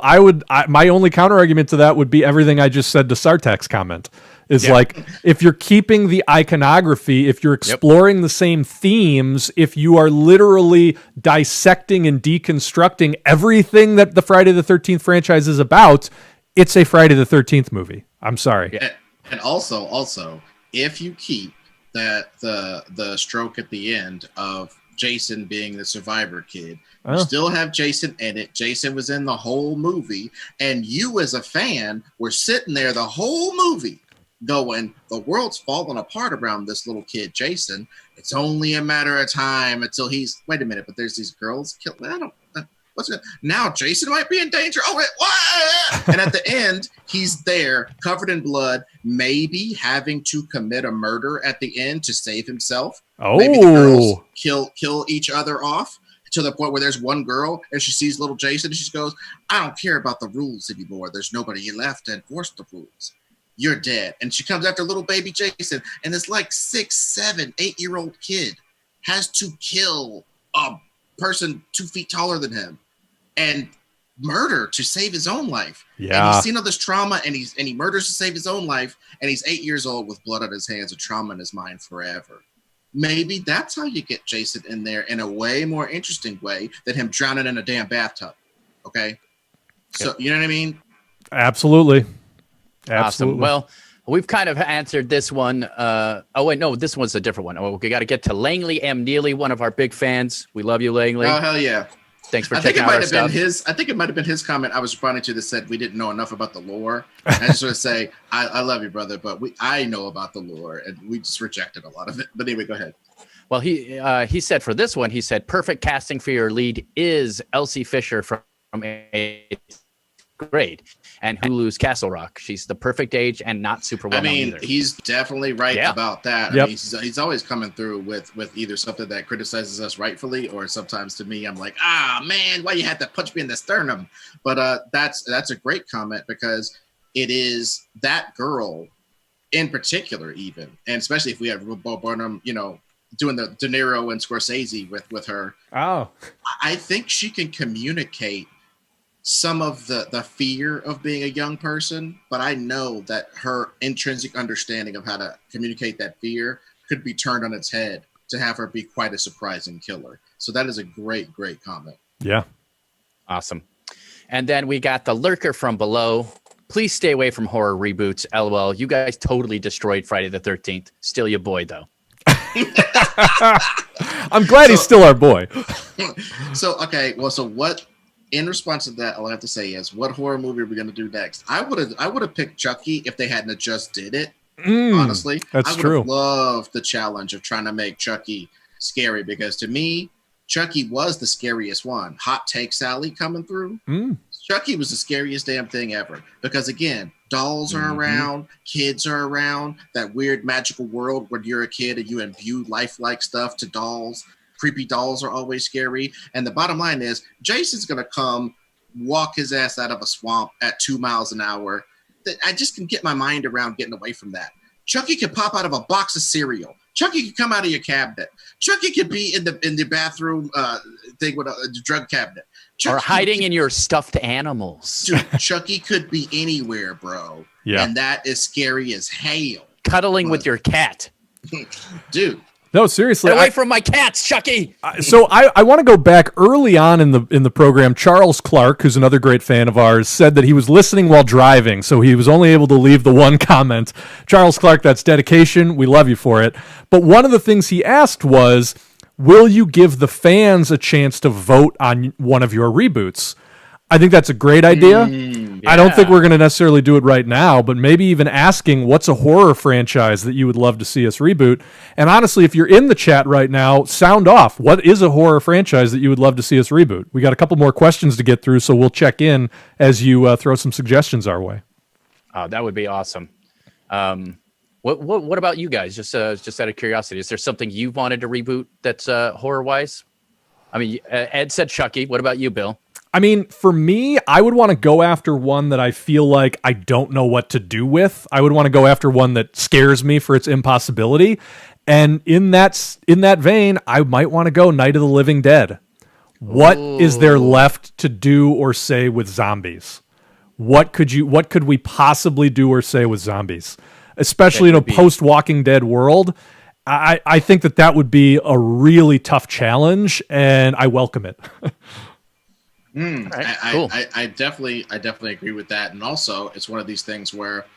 [SPEAKER 3] my only counter argument to that would be everything I just said to Sartek's comment is like, if you're keeping the iconography, if you're exploring the same themes, if you are literally dissecting and deconstructing everything that the Friday the 13th franchise is about, it's a Friday the 13th movie. I'm sorry.
[SPEAKER 2] Yeah. And also, if you keep that the stroke at the end of Jason being the survivor kid. You
[SPEAKER 3] Oh.
[SPEAKER 2] still have Jason in it. Jason was in the whole movie. And you as a fan were sitting there the whole movie going, the world's falling apart around this little kid, Jason. It's only a matter of time until he's, wait a minute, but there's these girls killed. I don't, what's it? Now Jason might be in danger. Oh, wait, what? And at the end, he's there covered in blood, maybe having to commit a murder at the end to save himself.
[SPEAKER 3] Oh.
[SPEAKER 2] Maybe the girls kill each other off to the point where there's one girl and she sees little Jason and she goes, I don't care about the rules anymore. There's nobody left to enforce the rules. You're dead. And she comes after little baby Jason, and this like 6, 7, 8-year-old kid has to kill a person 2 feet taller than him and murder to save his own life.
[SPEAKER 3] Yeah.
[SPEAKER 2] And he's seen all this trauma, and he murders to save his own life, and he's 8 years old with blood on his hands and trauma in his mind forever. Maybe that's how you get Jason in there in a way more interesting way than him drowning in a damn bathtub. Okay? So, you know what I mean?
[SPEAKER 3] Absolutely.
[SPEAKER 1] Awesome. Well, we've kind of answered this one. Oh, wait, no, this one's a different one. Oh, we got to get to Langley M. Neely, one of our big fans. We love you, Langley.
[SPEAKER 2] Oh, hell yeah.
[SPEAKER 1] Thanks for checking out our stuff.
[SPEAKER 2] I think it might have been his comment I was responding to that said we didn't know enough about the lore. And I just want to say, I love you, brother, but I know about the lore, and we just rejected a lot of it. But anyway, go ahead.
[SPEAKER 1] Well, he said for this one, he said, perfect casting for your lead is Elsie Fisher from 8th grade and Hulu's Castle Rock. She's the perfect age and not super well known either.
[SPEAKER 2] He's definitely right about that.
[SPEAKER 3] Yep.
[SPEAKER 2] I mean, he's always coming through with either something that criticizes us rightfully, or sometimes to me, I'm like, man, why you had to punch me in the sternum? But that's a great comment, because it is that girl in particular, even, and especially if we have Bo Burnham, doing the De Niro and Scorsese with her.
[SPEAKER 3] Oh,
[SPEAKER 2] I think she can communicate some of the fear of being a young person, but I know that her intrinsic understanding of how to communicate that fear could be turned on its head to have her be quite a surprising killer. So that is a great, great comment.
[SPEAKER 3] yeah.
[SPEAKER 1] Awesome. And then we got the lurker from below. Please stay away from horror reboots. LOL. You guys totally destroyed Friday the 13th. Still your boy, though.
[SPEAKER 3] I'm glad he's still our boy.
[SPEAKER 2] So what? In response to that, all I have to say is, what horror movie are we going to do next? I would have picked Chucky if they hadn't just did it. Honestly,
[SPEAKER 3] that's true.
[SPEAKER 2] I would have loved the challenge of trying to make Chucky scary, because to me, Chucky was the scariest one. Hot take, Sally, coming through. Chucky was the scariest damn thing ever, because again, dolls are around, kids are around, that weird magical world where you're a kid and you imbue lifelike stuff to dolls. Creepy dolls are always scary. And the bottom line is, Jason's going to come walk his ass out of a swamp at 2 miles an hour. I just can get my mind around getting away from that. Chucky could pop out of a box of cereal. Chucky could come out of your cabinet. Chucky could be in the bathroom thing with a drug cabinet. Chucky
[SPEAKER 1] or hiding in your stuffed animals.
[SPEAKER 2] Dude, Chucky could be anywhere, bro.
[SPEAKER 3] Yeah.
[SPEAKER 2] And that is scary as hell.
[SPEAKER 1] Cuddling with your cat.
[SPEAKER 2] Dude.
[SPEAKER 3] No, seriously.
[SPEAKER 1] Get away from my cats, Chucky.
[SPEAKER 3] So I want to go back early on in the program. Charles Clark, who's another great fan of ours, said that he was listening while driving, so he was only able to leave the one comment. Charles Clark, that's dedication. We love you for it. But one of the things he asked was, will you give the fans a chance to vote on one of your reboots? I think that's a great idea.
[SPEAKER 1] Yeah.
[SPEAKER 3] I don't think we're going to necessarily do it right now, but maybe even asking what's a horror franchise that you would love to see us reboot. And honestly, if you're in the chat right now, sound off. What is a horror franchise that you would love to see us reboot? We got a couple more questions to get through, so we'll check in as you throw some suggestions our way.
[SPEAKER 1] Oh, that would be awesome. What about you guys? Just out of curiosity, is there something you wanted to reboot that's horror wise? I mean, Ed said Chucky. What about you, Bill?
[SPEAKER 3] I mean, for me, I would want to go after one that I feel like I don't know what to do with. I would want to go after one that scares me for its impossibility. And in that vein, I might want to go Night of the Living Dead. What is there left to do or say with zombies? What could we possibly do or say with zombies? Especially in a post-Walking Dead world. I think that would be a really tough challenge, and I welcome it.
[SPEAKER 1] Right, cool.
[SPEAKER 2] I definitely agree with that. And also, it's one of these things where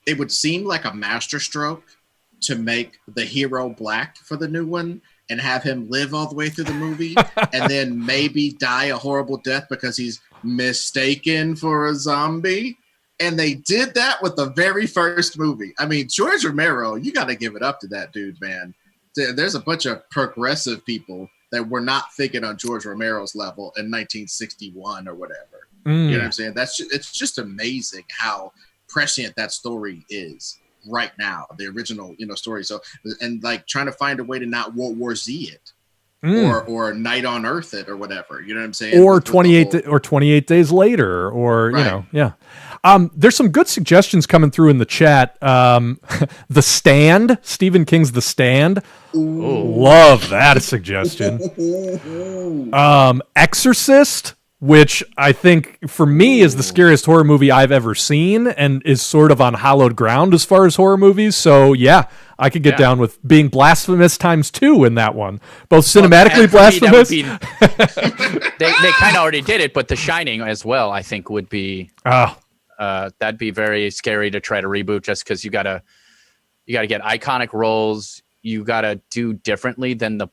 [SPEAKER 2] it would seem like a masterstroke to make the hero black for the new one, and have him live all the way through the movie and then maybe die a horrible death because he's mistaken for a zombie. And they did that with the very first movie. I mean, George Romero, you got to give it up to that dude, man. There's a bunch of progressive people that were not thinking on George Romero's level in 1961 or whatever. You know what I'm saying? It's just amazing how prescient that story is right now, the original, story. So, and like trying to find a way to not World War Z it. Or Night on Earth it or whatever, you know what I'm saying?
[SPEAKER 3] Or 28 days later, or
[SPEAKER 2] right.
[SPEAKER 3] yeah. There's some good suggestions coming through in the chat. The Stand, Stephen King's The Stand.
[SPEAKER 2] Ooh.
[SPEAKER 3] Love that suggestion. Exorcist, which I think for me is the scariest horror movie I've ever seen and is sort of on hallowed ground as far as horror movies. So yeah, I could get down with being blasphemous *2 in that one. Both cinematically blasphemous.
[SPEAKER 1] They kind of already did it, but The Shining as well, I think would be, that'd be very scary to try to reboot just because you gotta get iconic roles. You gotta do differently than the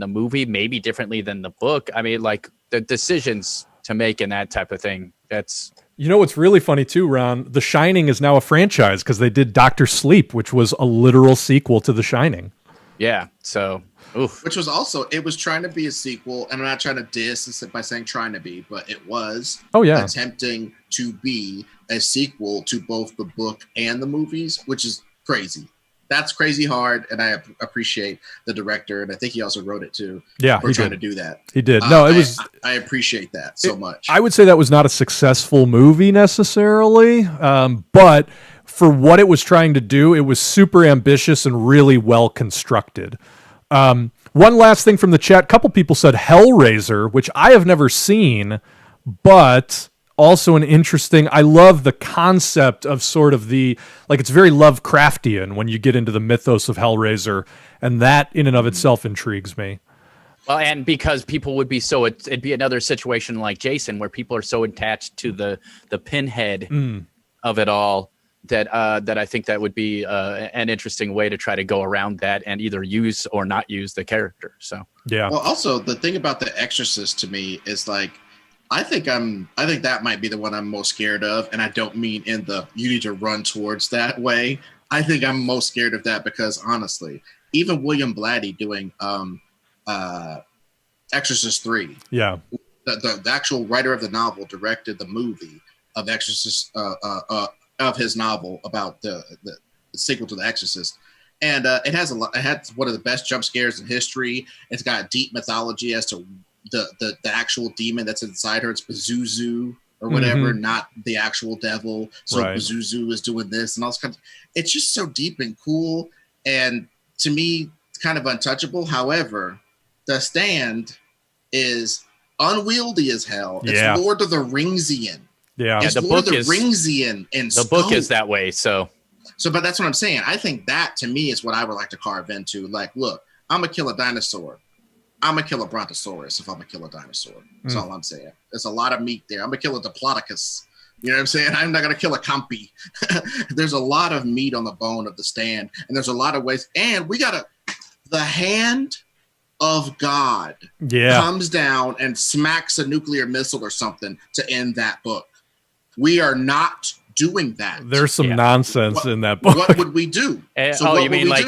[SPEAKER 1] movie, maybe differently than the book. I mean, like the decisions to make in that type of thing. That's
[SPEAKER 3] what's really funny too, Ron. The Shining is now a franchise because they did Doctor Sleep, which was a literal sequel to The Shining.
[SPEAKER 1] Yeah. So,
[SPEAKER 2] which was also, it was trying to be a sequel, and I'm not trying to diss by saying trying to be, but it was attempting to be a sequel to both the book and the movies, which is crazy. That's crazy hard, and I appreciate the director, and I think he also wrote it too.
[SPEAKER 3] Yeah,
[SPEAKER 2] for trying to do that.
[SPEAKER 3] He did. No, it was.
[SPEAKER 2] I appreciate that so much.
[SPEAKER 3] I would say that was not a successful movie necessarily, but for what it was trying to do, it was super ambitious and really well constructed. One last thing from the chat: a couple people said Hellraiser, which I have never seen, but also an interesting, I love the concept of sort of it's very Lovecraftian when you get into the mythos of Hellraiser, and that in and of itself intrigues me.
[SPEAKER 1] Well, and because people would be it'd be another situation like Jason where people are so attached to the pinhead of it all that I think that would be an interesting way to try to go around that and either use or not use the character. So
[SPEAKER 3] yeah.
[SPEAKER 2] Well, also the thing about The Exorcist to me is like, I think that might be the one I'm most scared of, and I don't mean in the you need to run towards that way. I think I'm most scared of that because honestly, even William Blatty doing Exorcist 3, the actual writer of the novel directed the movie of Exorcist of his novel about the sequel to The Exorcist. And it had one of the best jump scares in history. It's got deep mythology as to the actual demon that's inside her. It's Pazuzu or whatever, not the actual devil. So Pazuzu is doing this and all this kind of. It's just so deep and cool, and to me, it's kind of untouchable. However, The Stand is unwieldy as hell. It's Lord of the Ringsian.
[SPEAKER 3] Yeah,
[SPEAKER 2] it's
[SPEAKER 1] the
[SPEAKER 2] Lord
[SPEAKER 1] book
[SPEAKER 2] of the Ringsian in
[SPEAKER 1] the book is that way. So,
[SPEAKER 2] but that's what I'm saying. I think that to me is what I would like to carve into. Like, look, I'm gonna kill a dinosaur. I'm gonna kill a brontosaurus if I'm gonna kill a dinosaur. That's all I'm saying. There's a lot of meat there. I'm gonna kill a diplodocus. You know what I'm saying? I'm not gonna kill a compy. There's a lot of meat on the bone of The Stand, and there's a lot of ways. And we gotta, the hand of God comes down and smacks a nuclear missile or something to end that book. We are not doing that.
[SPEAKER 3] There's some nonsense in that book.
[SPEAKER 2] What would we do?
[SPEAKER 1] You mean like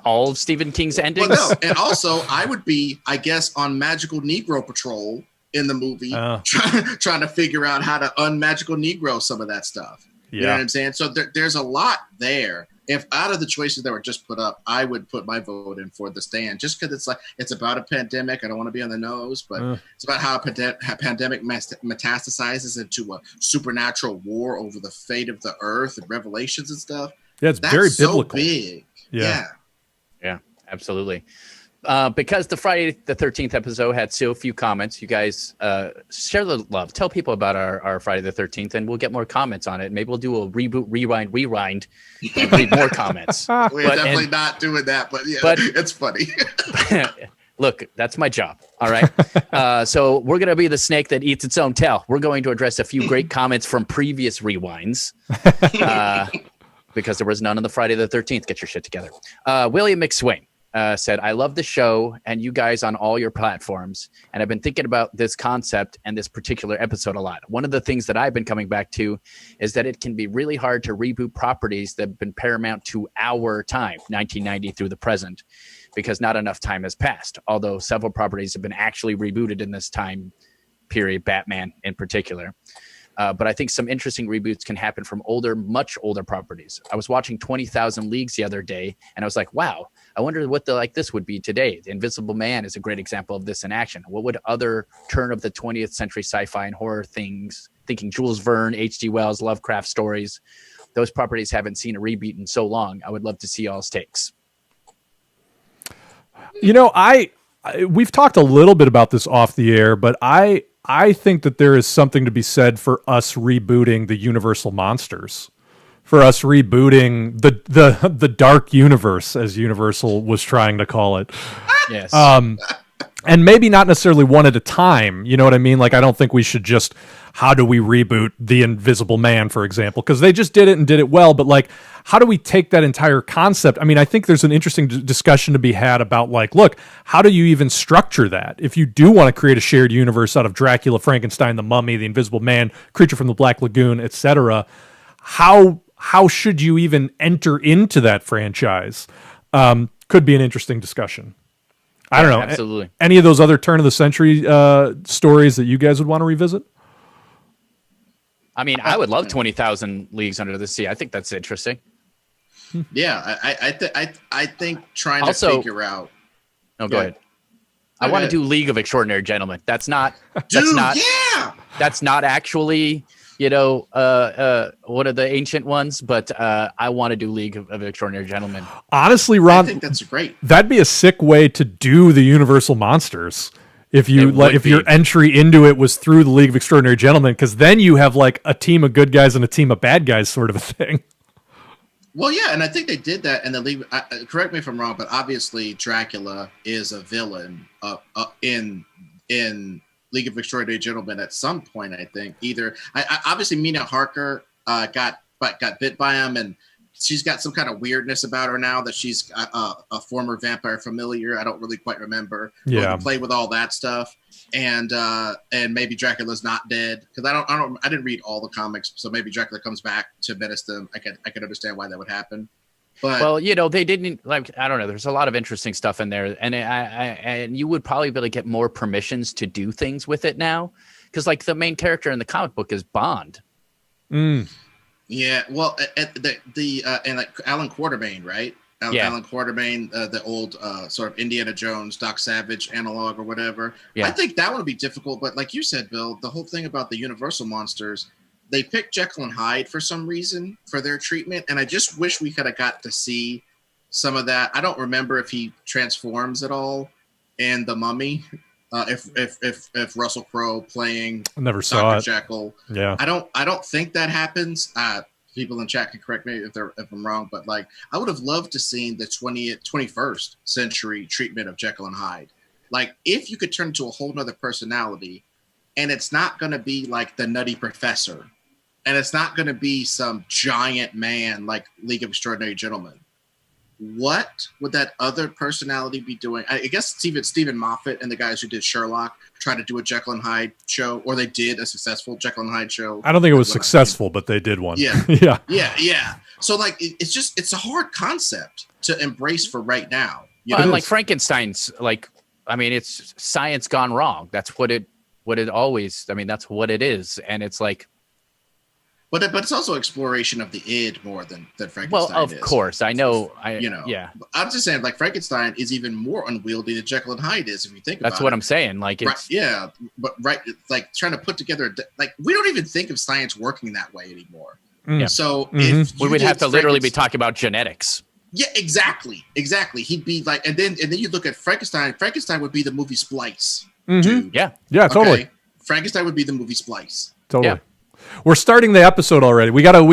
[SPEAKER 1] all of Stephen King's endings?
[SPEAKER 2] Well, no. And also, I would be, I guess, on Magical Negro Patrol in the movie, trying to figure out how to unmagical Negro some of that stuff. You know what I'm saying? So there's a lot there. If out of the choices that were just put up, I would put my vote in for The Stand, just because it's about a pandemic. I don't want to be on the nose, but it's about how a pandemic metastasizes into a supernatural war over the fate of the earth and revelations and stuff.
[SPEAKER 3] Yeah, it's very biblical.
[SPEAKER 2] So big.
[SPEAKER 1] Yeah, absolutely. Because the Friday the 13th episode had so few comments, you guys share the love. Tell people about our Friday the 13th, and we'll get more comments on it. Maybe we'll do a reboot, rewind, and read more comments.
[SPEAKER 2] We're definitely not doing that, but it's funny.
[SPEAKER 1] Look, that's my job. All right. So we're going to be the snake that eats its own tail. We're going to address a few great comments from previous rewinds. Because there was none on the Friday the 13th. Get your shit together. William McSwain. said, I love the show and you guys on all your platforms. And I've been thinking about this concept and this particular episode a lot. One of the things that I've been coming back to is that it can be really hard to reboot properties that have been paramount to our time, 1990 through the present, because not enough time has passed. Although several properties have been actually rebooted in this time period, Batman in particular. But I think some interesting reboots can happen from much older properties. I was watching 20,000 Leagues the other day, and I was like, wow, I wonder what this would be today. The Invisible Man is a great example of this in action. What would other turn of the 20th century sci-fi and horror things, thinking Jules Verne, H.G. Wells, Lovecraft stories, those properties haven't seen a reboot in so long. I would love to see y'all's takes.
[SPEAKER 3] You know, we've talked a little bit about this off the air, but I think that there is something to be said for us rebooting the Universal monsters, for us rebooting the dark universe, as Universal was trying to call it.
[SPEAKER 1] Yes.
[SPEAKER 3] And maybe not necessarily one at a time. You know what I mean? Like, I don't think we should just, how do we reboot The Invisible Man, for example? Because they just did it and did it well. But, like, how do we take that entire concept? I mean, I think there's an interesting discussion to be had about, like, look, how do you even structure that? If you do want to create a shared universe out of Dracula, Frankenstein, the Mummy, The Invisible Man, Creature from the Black Lagoon, etc., how should you even enter into that franchise? Could be an interesting discussion. I don't know.
[SPEAKER 1] Absolutely.
[SPEAKER 3] Any of those other turn of the century stories that you guys would want to revisit?
[SPEAKER 1] I mean, I would love 20,000 Leagues Under the Sea. I think that's interesting.
[SPEAKER 2] Yeah, I think trying to figure out.
[SPEAKER 1] No, go ahead. I want to do League of Extraordinary Gentlemen. That's not.
[SPEAKER 2] Yeah.
[SPEAKER 1] That's not actually, one of the ancient ones, but I want to do League of Extraordinary Gentlemen.
[SPEAKER 3] Honestly, Ron,
[SPEAKER 2] I think that's great.
[SPEAKER 3] That'd be a sick way to do the Universal monsters. If your entry into it was through the League of Extraordinary Gentlemen, because then you have like a team of good guys and a team of bad guys, sort of a thing.
[SPEAKER 2] Well, yeah, and I think they did that in the League. Correct me if I'm wrong, but obviously Dracula is a villain in League of Extraordinary Gentlemen at some point. I think obviously Mina Harker got bit by him, and she's got some kind of weirdness about her now that she's a former vampire familiar. I don't really quite remember.
[SPEAKER 3] Yeah,
[SPEAKER 2] play with all that stuff, and maybe Dracula's not dead, because I didn't read all the comics, so maybe Dracula comes back to menace them. I could understand why that would happen. But,
[SPEAKER 1] well, they didn't, I don't know. There's a lot of interesting stuff in there, and and you would probably be able to get more permissions to do things with it now, because like the main character in the comic book is Bond.
[SPEAKER 2] Yeah, well, and like Alan Quartermain, right? Alan Quartermain, the old sort of Indiana Jones, Doc Savage analog or whatever. Yeah. I think that would be difficult, but like you said, Bill, the whole thing about the Universal monsters, they picked Jekyll and Hyde for some reason for their treatment, and I just wish we could have got to see some of that. I don't remember if he transforms at all in The Mummy. If Russell Crowe playing
[SPEAKER 3] I never saw
[SPEAKER 2] Dr. Jekyll. Yeah. I don't think that happens. People in chat can correct me if I'm wrong, but like I would have loved to seen the 21st century treatment of Jekyll and Hyde. Like if you could turn into a whole nother personality, and it's not going to be like the Nutty Professor, and it's not going to be some giant man like League of Extraordinary Gentlemen. What would that other personality be doing? I guess Stephen Moffat and the guys who did Sherlock tried to do a Jekyll and Hyde show, or they did a successful Jekyll and Hyde show.
[SPEAKER 3] I don't think it was successful, but they did one.
[SPEAKER 2] Yeah. yeah. So like, it's a hard concept to embrace for right now.
[SPEAKER 1] Like Frankenstein's, it's science gone wrong. That's what it always. That's what it is, and it's like.
[SPEAKER 2] But it's also exploration of the id more than Frankenstein.
[SPEAKER 1] Well, of course, I know.
[SPEAKER 2] Yeah. I'm just saying, like Frankenstein is even more unwieldy than Jekyll and Hyde is. If you think about it.
[SPEAKER 1] That's what I'm saying. Like, it's
[SPEAKER 2] like trying to put together. Like, we don't even think of science working that way anymore.
[SPEAKER 1] Yeah.
[SPEAKER 2] So if
[SPEAKER 1] we would have to literally be talking about genetics.
[SPEAKER 2] Yeah, exactly. He'd be like, and then you look at Frankenstein. Frankenstein would be the movie Splice. Dude.
[SPEAKER 1] Yeah,
[SPEAKER 3] totally.
[SPEAKER 2] Frankenstein would be the movie Splice.
[SPEAKER 3] Totally.
[SPEAKER 1] Yeah.
[SPEAKER 3] We're starting the episode already. We gotta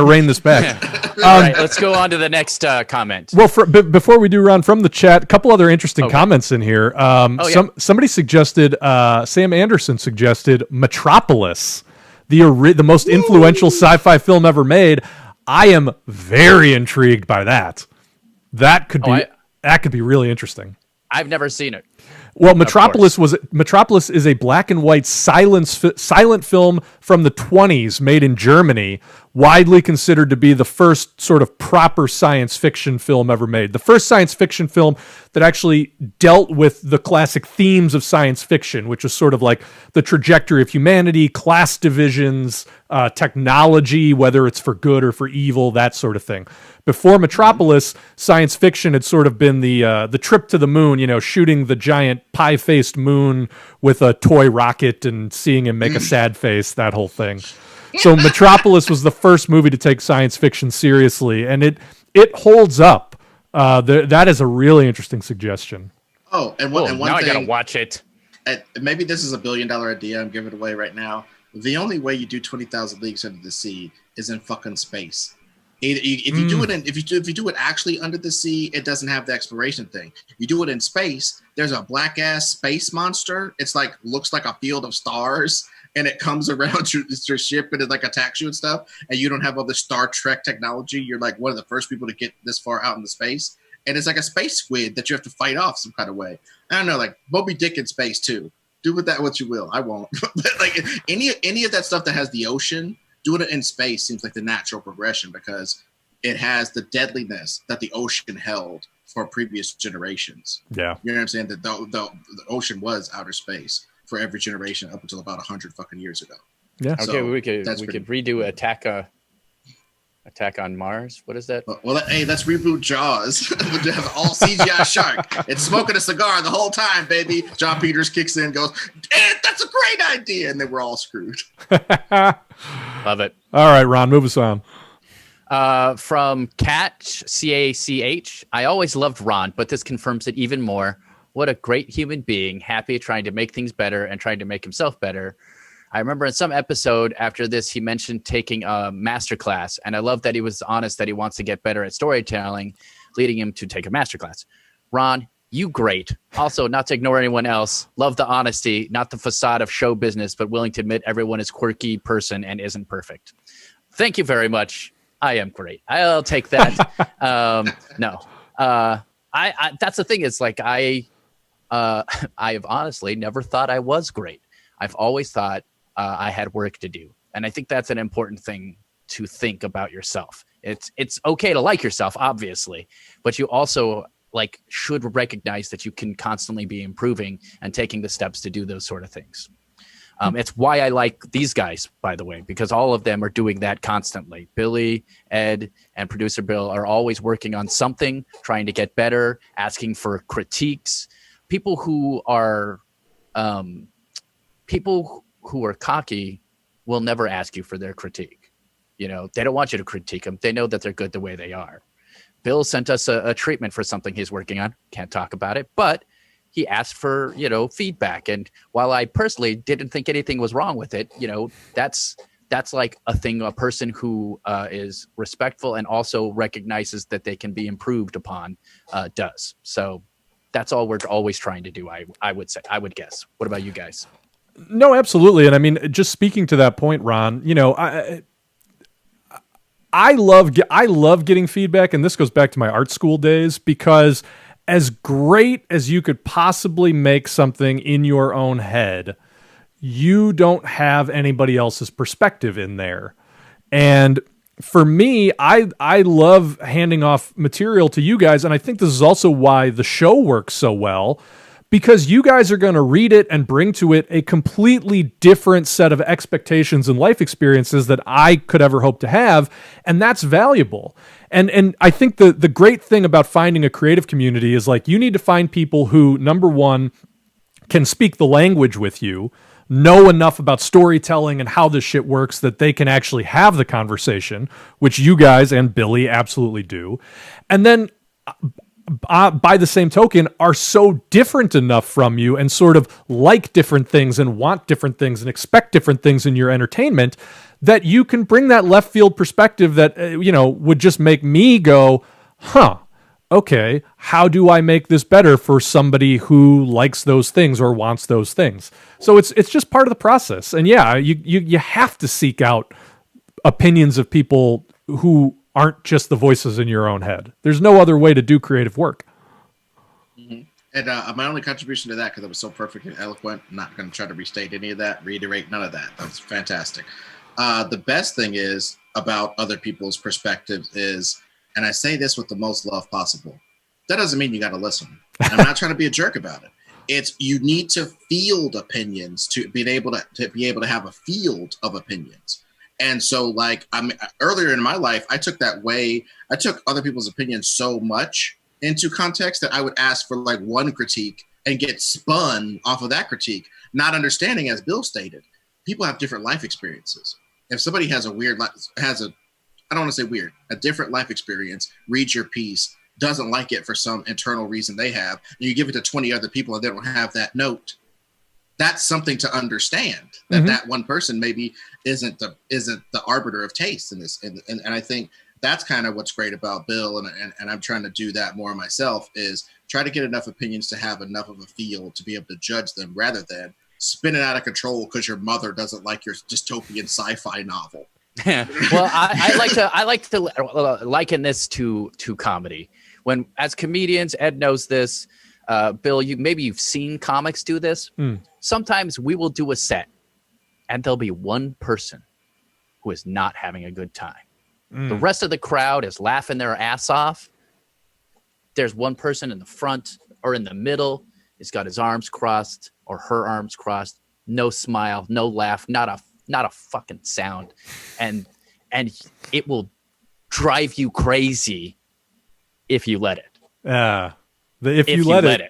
[SPEAKER 3] rein this back.
[SPEAKER 1] All right, let's go on to the next comment.
[SPEAKER 3] Well, before we do run from the chat, a couple other interesting comments in here. Somebody suggested, Sam Anderson suggested Metropolis, the most influential sci-fi film ever made. I am very intrigued by that. That could be That could be really interesting.
[SPEAKER 1] I've never seen it.
[SPEAKER 3] Well, Metropolis is a black and white silent film from the 1920s made in Germany, widely considered to be the first sort of proper science fiction film ever made. The first science fiction film that actually dealt with the classic themes of science fiction, which was sort of like the trajectory of humanity, class divisions, technology, whether it's for good or for evil, that sort of thing. Before Metropolis, science fiction had sort of been the trip to the moon, shooting the giant pie-faced moon with a toy rocket and seeing him make a sad face, that whole thing. So Metropolis was the first movie to take science fiction seriously, and it holds up. That is a really interesting suggestion.
[SPEAKER 2] Oh, and one
[SPEAKER 1] now
[SPEAKER 2] thing,
[SPEAKER 1] I gotta watch it.
[SPEAKER 2] Maybe this is $1 billion idea I'm giving away right now. The only way you do 20,000 Leagues Under the Sea is in fucking space. If you do it if you do it actually under the sea, it doesn't have the exploration thing. You do it in space, there's a black ass space monster. It's like looks like a field of stars, and it comes around your ship and it like attacks you and stuff. And you don't have all the Star Trek technology. You're like one of the first people to get this far out in the space, and it's like a space squid that you have to fight off some kind of way. I don't know, like Moby Dick in space too. Do with that what you will. I won't. But like any of that stuff that has the ocean. Doing it in space seems like the natural progression because it has the deadliness that the ocean held for previous generations.
[SPEAKER 3] Yeah.
[SPEAKER 2] You know what I'm saying? That the ocean was outer space for every generation up until about 100 fucking years ago.
[SPEAKER 3] Yeah.
[SPEAKER 1] Okay,
[SPEAKER 2] so
[SPEAKER 1] we could redo Attack on Mars. What is that?
[SPEAKER 2] Well, hey, let's reboot Jaws. We'll have all CGI shark. It's smoking a cigar the whole time, baby. John Peters kicks in, goes, "That's a great idea," and then we're all screwed.
[SPEAKER 1] Love it.
[SPEAKER 3] All right, Ron, move us on.
[SPEAKER 1] From Catch, CACH. I always loved Ron, but this confirms it even more. What a great human being, happy, trying to make things better and trying to make himself better. I remember in some episode after this, he mentioned taking a masterclass, and I love that he was honest that he wants to get better at storytelling, leading him to take a masterclass. Ron, you great. Also, not to ignore anyone else, love the honesty, not the facade of show business, but willing to admit everyone is quirky person and isn't perfect. Thank you very much. I am great. I'll take that. No. That's the thing is like I have honestly never thought I was great. I've always thought I had work to do. And I think that's an important thing to think about yourself. It's okay to like yourself, obviously, but you also should recognize that you can constantly be improving and taking the steps to do those sort of things. It's why I like these guys, by the way, because all of them are doing that constantly. Billy, Ed, and producer Bill are always working on something, trying to get better, asking for critiques. People who are cocky will never ask you for their critique. They don't want you to critique them. They know that they're good the way they are. Bill sent us a treatment for something he's working on. Can't talk about it, but he asked for, feedback. And while I personally didn't think anything was wrong with it, that's like a thing a person who is respectful and also recognizes that they can be improved upon does. So that's all we're always trying to do, I would guess. What about you guys?
[SPEAKER 3] No, absolutely. And I mean, just speaking to that point, Ron, I love getting feedback, and this goes back to my art school days, because as great as you could possibly make something in your own head, you don't have anybody else's perspective in there. And for me, I love handing off material to you guys, and I think this is also why the show works so well, because you guys are going to read it and bring to it a completely different set of expectations and life experiences that I could ever hope to have, and that's valuable. And I think the great thing about finding a creative community is you need to find people who, number one, can speak the language with you, know enough about storytelling and how this shit works that they can actually have the conversation, which you guys and Billy absolutely do. And then by the same token, are so different enough from you and sort of like different things and want different things and expect different things in your entertainment that you can bring that left field perspective that, would just make me go, okay, how do I make this better for somebody who likes those things or wants those things? So it's just part of the process. And yeah, you have to seek out opinions of people who aren't just the voices in your own head. There's no other way to do creative work.
[SPEAKER 2] Mhm. And my only contribution to that, because it was so perfect and eloquent, I'm not going to try to restate any of that, reiterate none of that. That was fantastic. The best thing is about other people's perspectives is, and I say this with the most love possible, that doesn't mean you got to listen. I'm not trying to be a jerk about it. It's you need to field opinions to be able to have a field of opinions. And so, like, earlier in my life, I took other people's opinions so much into context that I would ask for like one critique and get spun off of that critique, not understanding, as Bill stated, people have different life experiences. If somebody has a different life experience, reads your piece, doesn't like it for some internal reason they have, and you give it to 20 other people and they don't have that note, that's something to understand, that that one person maybe isn't the arbiter of taste in this. And I think that's kind of what's great about Bill, and I'm trying to do that more myself, is try to get enough opinions to have enough of a field to be able to judge them, rather than spinning out of control because your mother doesn't like your dystopian sci-fi novel.
[SPEAKER 1] Well, I like to liken this to comedy. When, as comedians, Ed knows this. Bill, you've seen comics do this. Sometimes we will do a set, and there'll be one person who is not having a good time. The rest of the crowd is laughing their ass off. There's one person in the front or in the middle. He's got his arms crossed or her arms crossed. No smile, no laugh, not a fucking sound. And it will drive you crazy if you let it.
[SPEAKER 3] If you let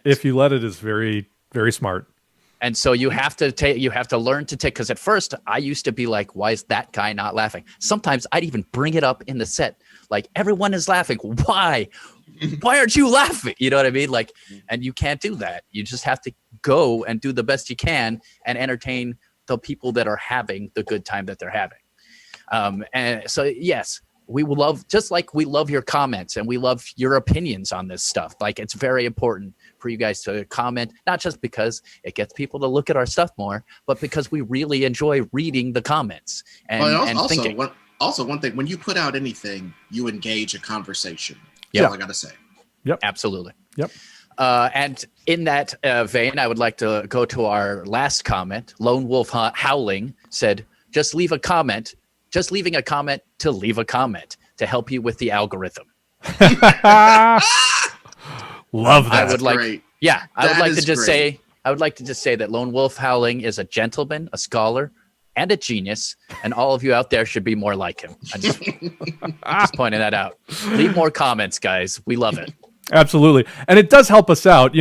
[SPEAKER 3] it is very, very smart.
[SPEAKER 1] And so you have to learn to take, because at first I used to be like, why is that guy not laughing? Sometimes I'd even bring it up in the set. Like, everyone is laughing. Why aren't you laughing? You know what I mean? Like, and you can't do that. You just have to go and do the best you can and entertain the people that are having the good time that they're having. And so, yes, we will love, just like we love your comments and we love your opinions on this stuff. Like, it's very important for you guys to comment, not just because it gets people to look at our stuff more, but because we really enjoy reading the comments and thinking.
[SPEAKER 2] Also, one thing, when you put out anything, you engage a conversation.
[SPEAKER 1] Yeah,
[SPEAKER 2] all I got to say.
[SPEAKER 3] Yep.
[SPEAKER 1] Absolutely.
[SPEAKER 3] Yep.
[SPEAKER 1] And in that vein, I would like to go to our last comment. Lone Wolf Howling said, just leaving a comment to leave a comment to help you with the algorithm.
[SPEAKER 3] Love that.
[SPEAKER 2] I would like
[SPEAKER 1] to just say that Lone Wolf Howling is a gentleman, a scholar, and a genius, and all of you out there should be more like him. I'm just pointing that out. Leave more comments, guys. We love it.
[SPEAKER 3] Absolutely. And it does help us out,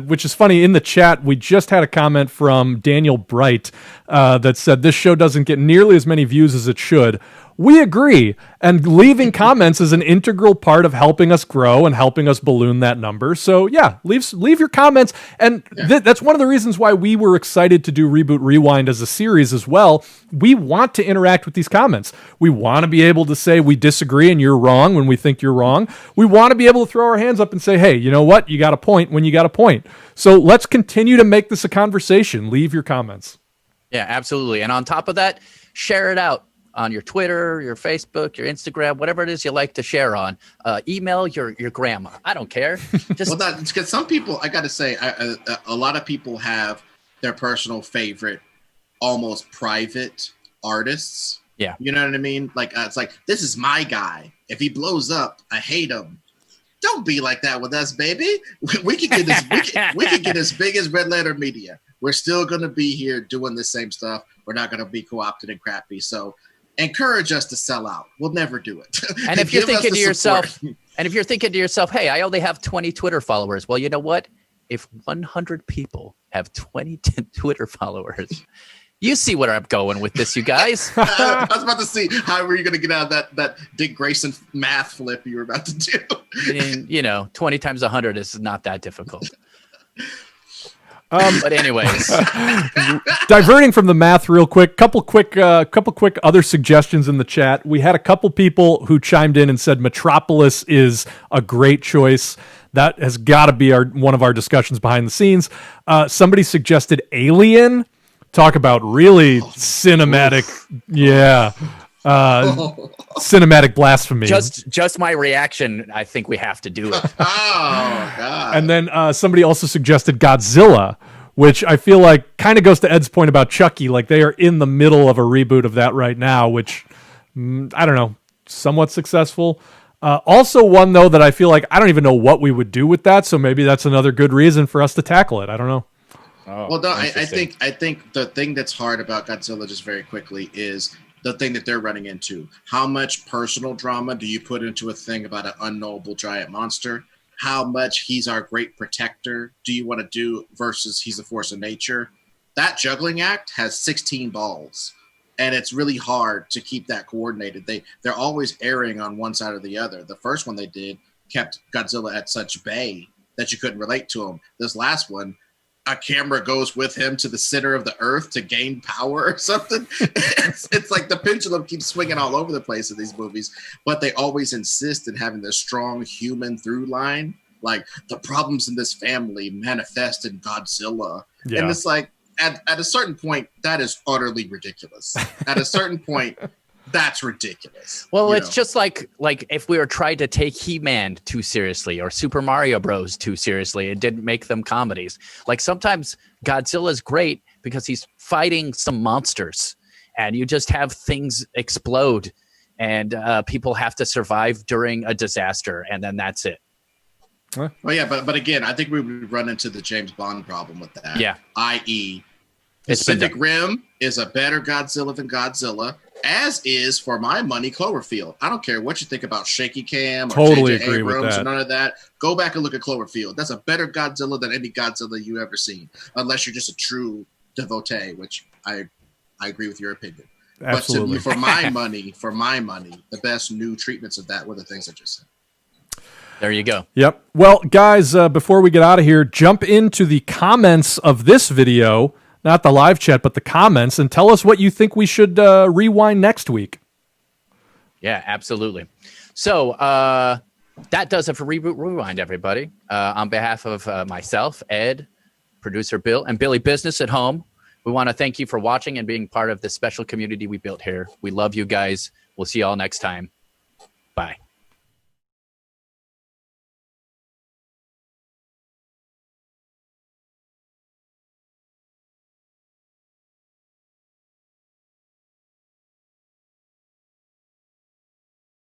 [SPEAKER 3] which is funny. In the chat, we just had a comment from Daniel Bright that said, this show doesn't get nearly as many views as it should. We agree. And leaving comments is an integral part of helping us grow and helping us balloon that number. So yeah, leave your comments. And that's one of the reasons why we were excited to do Reboot Rewind as a series as well. We want to interact with these comments. We want to be able to say we disagree and you're wrong when we think you're wrong. We want to be able to throw our hands up and say, hey, you know what? You got a point when you got a point. So let's continue to make this a conversation. Leave your comments.
[SPEAKER 1] Yeah, absolutely. And on top of that, share it out on your Twitter, your Facebook, your Instagram, whatever it is you like to share on. Email your grandma. I don't care. Just
[SPEAKER 2] because some people, I got to say, a lot of people have their personal favorite, almost private artists.
[SPEAKER 1] Yeah.
[SPEAKER 2] You know what I mean? Like, it's like, this is my guy. If he blows up, I hate him. Don't be like that with us, baby. We can get this. we can get as big as Red Letter Media. We're still going to be here doing the same stuff. We're not going to be co-opted and crappy. So encourage us to sell out. We'll never do it.
[SPEAKER 1] And if you're thinking to yourself, hey, I only have 20 Twitter followers. Well, you know what? If 100 people have 20 Twitter followers, you see where I'm going with this, you guys.
[SPEAKER 2] I was about to see how were you going to get out of that Dick Grayson math flip you were about to do.
[SPEAKER 1] I mean, 20 times 100 is not that difficult. But anyways,
[SPEAKER 3] diverting from the math real quick, couple quick other suggestions in the chat. We had a couple people who chimed in and said Metropolis is a great choice. That has got to be one of our discussions behind the scenes. Somebody suggested Alien. Talk about really cinematic. Yeah. Cinematic blasphemy.
[SPEAKER 1] Just my reaction. I think we have to do it.
[SPEAKER 2] Oh God!
[SPEAKER 3] And then somebody also suggested Godzilla, which I feel like kind of goes to Ed's point about Chucky. Like they are in the middle of a reboot of that right now, which I don't know, somewhat successful. Also one though that I feel like I don't even know what we would do with that. So maybe that's another good reason for us to tackle it. I don't know.
[SPEAKER 2] Oh, well, no, I think the thing that's hard about Godzilla, just very quickly, is the thing that they're running into. How much personal drama do you put into a thing about an unknowable giant monster? How much he's our great protector do you want to do versus he's a force of nature? That juggling act has 16 balls, and it's really hard to keep that coordinated. They're always erring on one side or the other. The first one they did kept Godzilla at such bay that you couldn't relate to him. This last one, a camera goes with him to the center of the earth to gain power or something. It's like the pendulum keeps swinging all over the place in these movies, but they always insist in having this strong human through line. Like the problems in this family manifest in Godzilla. Yeah. And it's like, at a certain point, that is utterly ridiculous. At a certain point, that's ridiculous.
[SPEAKER 1] Well, it's just like if we were trying to take He-Man too seriously or Super Mario Bros. Too seriously, it didn't make them comedies. Like sometimes Godzilla's great because he's fighting some monsters and you just have things explode and people have to survive during a disaster and then that's it.
[SPEAKER 2] Well, yeah, but again, I think we would run into the James Bond problem with that.
[SPEAKER 1] Yeah.
[SPEAKER 2] I.e., Pacific Rim is a better Godzilla than Godzilla, as is, for my money, Cloverfield. I don't care what you think about shaky cam or
[SPEAKER 3] totally
[SPEAKER 2] J.J. Abrams or none of that. Go back and look at Cloverfield. That's a better Godzilla than any Godzilla you ever seen, unless you're just a true devotee, which I agree with your opinion.
[SPEAKER 3] Absolutely.
[SPEAKER 2] But for my money, the best new treatments of that were the things I just said.
[SPEAKER 1] There you go.
[SPEAKER 3] Yep. Well, guys, before we get out of here, jump into the comments of this video, not the live chat, but the comments, and tell us what you think we should rewind next week.
[SPEAKER 1] Yeah, absolutely. So that does it for Reboot Rewind, everybody. On behalf of myself, Ed, producer Bill, and Billy Business at home, we want to thank you for watching and being part of this special community we built here. We love you guys. We'll see you all next time. Bye.